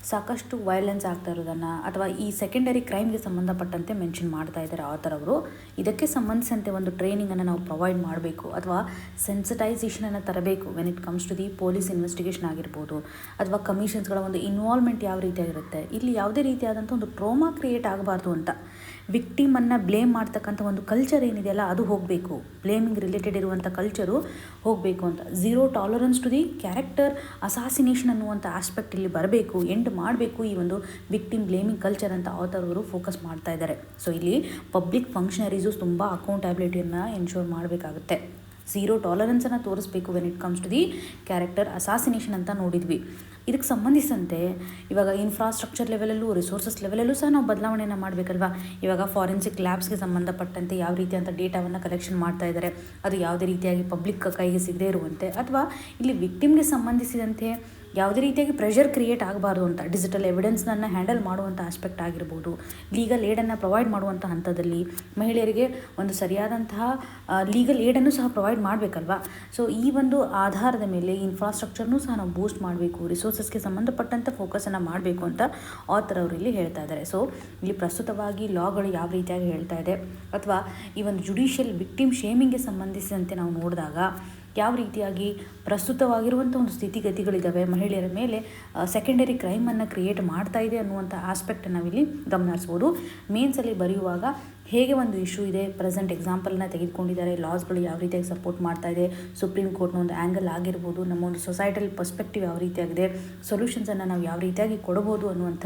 ಸಾಕಷ್ಟು ವೈಲೆನ್ಸ್ ಆಗ್ತಾ ಇರೋದನ್ನು, ಅಥವಾ ಈ ಸೆಕೆಂಡರಿ ಕ್ರೈಮ್ಗೆ ಸಂಬಂಧಪಟ್ಟಂತೆ ಮೆನ್ಷನ್ ಮಾಡ್ತಾ ಇದ್ದಾರೆ ಆಥರ್ ಅವರು. ಇದಕ್ಕೆ ಸಂಬಂಧಿಸಿದಂತೆ ಒಂದು ಟ್ರೈನಿಂಗನ್ನು ನಾವು ಪ್ರೊವೈಡ್ ಮಾಡಬೇಕು, ಅಥವಾ ಸೆನ್ಸಿಟೈಸೇಷನನ್ನು ತರಬೇಕು when it comes to the police investigation ಆಗಿರ್ಬೋದು, ಅಥವಾ ಕಮಿಷನ್ಸ್ಗಳ ಒಂದು ಇನ್ವಾಲ್ವ್ಮೆಂಟ್ ಯಾವ ರೀತಿಯಾಗಿರುತ್ತೆ. ಇಲ್ಲಿ ಯಾವುದೇ ರೀತಿಯಾದಂಥ ಒಂದು ಟ್ರೋಮಾ ಕ್ರಿಯೇಟ್ ಆಗಬಾರ್ದು ಅಂತ. ವಿಕ್ಟಿಮನ್ನು ಬ್ಲೇಮ್ ಮಾಡ್ತಕ್ಕಂಥ ಒಂದು ಕಲ್ಚರ್ ಏನಿದೆಯಲ್ಲ, ಅದು ಹೋಗಬೇಕು. ಬ್ಲೇಮಿಂಗ್ ರಿಲೇಟೆಡ್ ಇರುವಂಥ ಕಲ್ಚರು ಹೋಗಬೇಕು ಅಂತ. Zero tolerance to the character assassination ಅನ್ನುವಂಥ ಆಸ್ಪೆಕ್ಟ್ ಇಲ್ಲಿ ಬರಬೇಕು, ಎಂಡ್ ಮಾಡಬೇಕು ಈ ಒಂದು ವಿಕ್ಟಿಮ್ ಬ್ಲೇಮಿಂಗ್ ಕಲ್ಚರ್ ಅಂತ ಆಥರ್ ಅವರು ಫೋಕಸ್ ಮಾಡ್ತಾ ಇದ್ದಾರೆ. ಸೊ ಇಲ್ಲಿ ಪಬ್ಲಿಕ್ ಫಂಕ್ಷನರೀಸು ತುಂಬ ಅಕೌಂಟಬಿಲಿಟಿಯನ್ನು ಎನ್ಶೋರ್ ಮಾಡಬೇಕಾಗುತ್ತೆ. ಝೀರೋ ಟಾಲರೆನ್ಸನ್ನು ತೋರಿಸ್ಬೇಕು when it comes to the character assassination ಅಂತ ನೋಡಿದ್ವಿ. ಇದಕ್ಕೆ ಸಂಬಂಧಿಸಿದಂತೆ ಇವಾಗ ಇನ್ಫ್ರಾಸ್ಟ್ರಕ್ಚರ್ ಲೆವೆಲಲ್ಲೂ ರಿಸೋರ್ಸಸ್ ಲೆವೆಲಲ್ಲೂ ಸಹ ನಾವು ಬದಲಾವಣೆಯನ್ನು ಮಾಡಬೇಕಲ್ವಾ. ಇವಾಗ ಫಾರೆನ್ಸಿಕ್ ಲ್ಯಾಬ್ಸ್ಗೆ ಸಂಬಂಧಪಟ್ಟಂತೆ ಯಾವ ರೀತಿಯಂಥ ಡೇಟಾವನ್ನು ಕಲೆಕ್ಷನ್ ಮಾಡ್ತಾ ಇದ್ದಾರೆ, ಅದು ಯಾವುದೇ ರೀತಿಯಾಗಿ ಪಬ್ಲಿಕ್ ಕೈಗೆ ಸಿಗದೇ ಇರುವಂತೆ, ಅಥವಾ ಇಲ್ಲಿ ವಿಕ್ಟಿಮ್ಗೆ ಸಂಬಂಧಿಸಿದಂತೆ ಯಾವುದೇ ರೀತಿಯಾಗಿ ಪ್ರೆಷರ್ ಕ್ರಿಯೇಟ್ ಆಗಬಾರ್ದು ಅಂತ ಡಿಜಿಟಲ್ ಎವಿಡೆನ್ಸ್ನನ್ನು ಹ್ಯಾಂಡಲ್ ಮಾಡುವಂಥ ಆಸ್ಪೆಕ್ಟ್ ಆಗಿರ್ಬೋದು, ಲೀಗಲ್ ಏಡನ್ನು ಪ್ರೊವೈಡ್ ಮಾಡುವಂಥ ಹಂತದಲ್ಲಿ ಮಹಿಳೆಯರಿಗೆ ಒಂದು ಸರಿಯಾದಂತಹ ಲೀಗಲ್ ಏಡನ್ನು ಸಹ ಪ್ರೊವೈಡ್ ಮಾಡಬೇಕಲ್ವಾ. ಸೊ ಈ ಒಂದು ಆಧಾರದ ಮೇಲೆ ಇನ್ಫ್ರಾಸ್ಟ್ರಕ್ಚರ್ನೂ ಸಹ ನಾವು ಬೂಸ್ಟ್ ಮಾಡಬೇಕು, ರಿಸೋರ್ಸಸ್ಗೆ ಸಂಬಂಧಪಟ್ಟಂಥ ಫೋಕಸನ್ನು ಮಾಡಬೇಕು ಅಂತ ಆಥರ್ ಅವರು ಇಲ್ಲಿ ಹೇಳ್ತಾ ಇದ್ದಾರೆ. ಸೊ ಇಲ್ಲಿ ಪ್ರಸ್ತುತವಾಗಿ ಲಾಗಳು ಯಾವ ರೀತಿಯಾಗಿ ಹೇಳ್ತಾ ಇದೆ, ಅಥವಾ ಈ ಒಂದು ಜುಡಿಷಿಯಲ್ ವಿಕ್ಟಿಮ್ ಶೇಮಿಂಗ್ಗೆ ಸಂಬಂಧಿಸಿದಂತೆ ನಾವು ನೋಡಿದಾಗ ಯಾವ ರೀತಿಯಾಗಿ ಪ್ರಸ್ತುತವಾಗಿರುವಂಥ ಒಂದು ಸ್ಥಿತಿಗತಿಗಳಿದ್ದಾವೆ, ಮಹಿಳೆಯರ ಮೇಲೆ ಸೆಕೆಂಡರಿ ಕ್ರೈಮನ್ನು ಕ್ರಿಯೇಟ್ ಮಾಡ್ತಾ ಇದೆ ಅನ್ನುವಂಥ ಆಸ್ಪೆಕ್ಟನ್ನು ನಾವಿಲ್ಲಿ ಗಮನಿಸ್ಬೋದು. ಮೇನ್ಸಲ್ಲಿ ಬರೆಯುವಾಗ ಹೇಗೆ ಒಂದು ಇಶ್ಯೂ ಇದೆ, ಪ್ರೆಸೆಂಟ್ ಎಕ್ಸಾಂಪಲ್ನ ತೆಗೆದುಕೊಂಡಿದ್ದಾರೆ, ಲಾಸ್ಗಳು ಯಾವ ರೀತಿಯಾಗಿ ಸಪೋರ್ಟ್ ಮಾಡ್ತಾ ಇದೆ, ಸುಪ್ರೀಂ ಕೋರ್ಟ್ನ ಒಂದು ಆ್ಯಂಗಲ್ ಆಗಿರ್ಬೋದು, ನಮ್ಮ ಒಂದು ಸೊಸೈಟಲ್ ಪರ್ಸ್ಪೆಕ್ಟಿವ್ ಯಾವ ರೀತಿಯಾಗಿದೆ, ಸೊಲ್ಯೂಷನ್ಸನ್ನು ನಾವು ಯಾವ ರೀತಿಯಾಗಿ ಕೊಡ್ಬೋದು ಅನ್ನುವಂಥ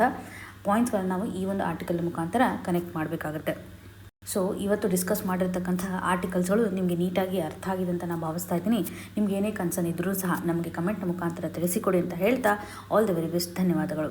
ಪಾಯಿಂಟ್ಸ್ಗಳನ್ನು ನಾವು ಈ ಒಂದು ಆರ್ಟಿಕಲ್ ಮುಖಾಂತರ ಕನೆಕ್ಟ್ ಮಾಡಬೇಕಾಗುತ್ತೆ. ಸೊ ಇವತ್ತು ಡಿಸ್ಕಸ್ ಮಾಡಿರ್ತಕ್ಕಂತಹ ಆರ್ಟಿಕಲ್ಸ್ಗಳು ನಿಮಗೆ ನೀಟಾಗಿ ಅರ್ಥ ಆಗಿದೆ ಅಂತ ನಾನು ಭಾವಿಸ್ತಾ ಇದ್ದೀನಿ. ನಿಮ್ಗೆ ಏನೇ ಕನ್ಸರ್ನ್ ಇದ್ದರೂ ಸಹ ನಮಗೆ ಕಮೆಂಟ್ನ ಮುಖಾಂತರ ತಿಳಿಸಿಕೊಡಿ ಅಂತ ಹೇಳ್ತಾ ಆಲ್ ದ ವೆರಿ ಬೆಸ್ಟ್. ಧನ್ಯವಾದಗಳು.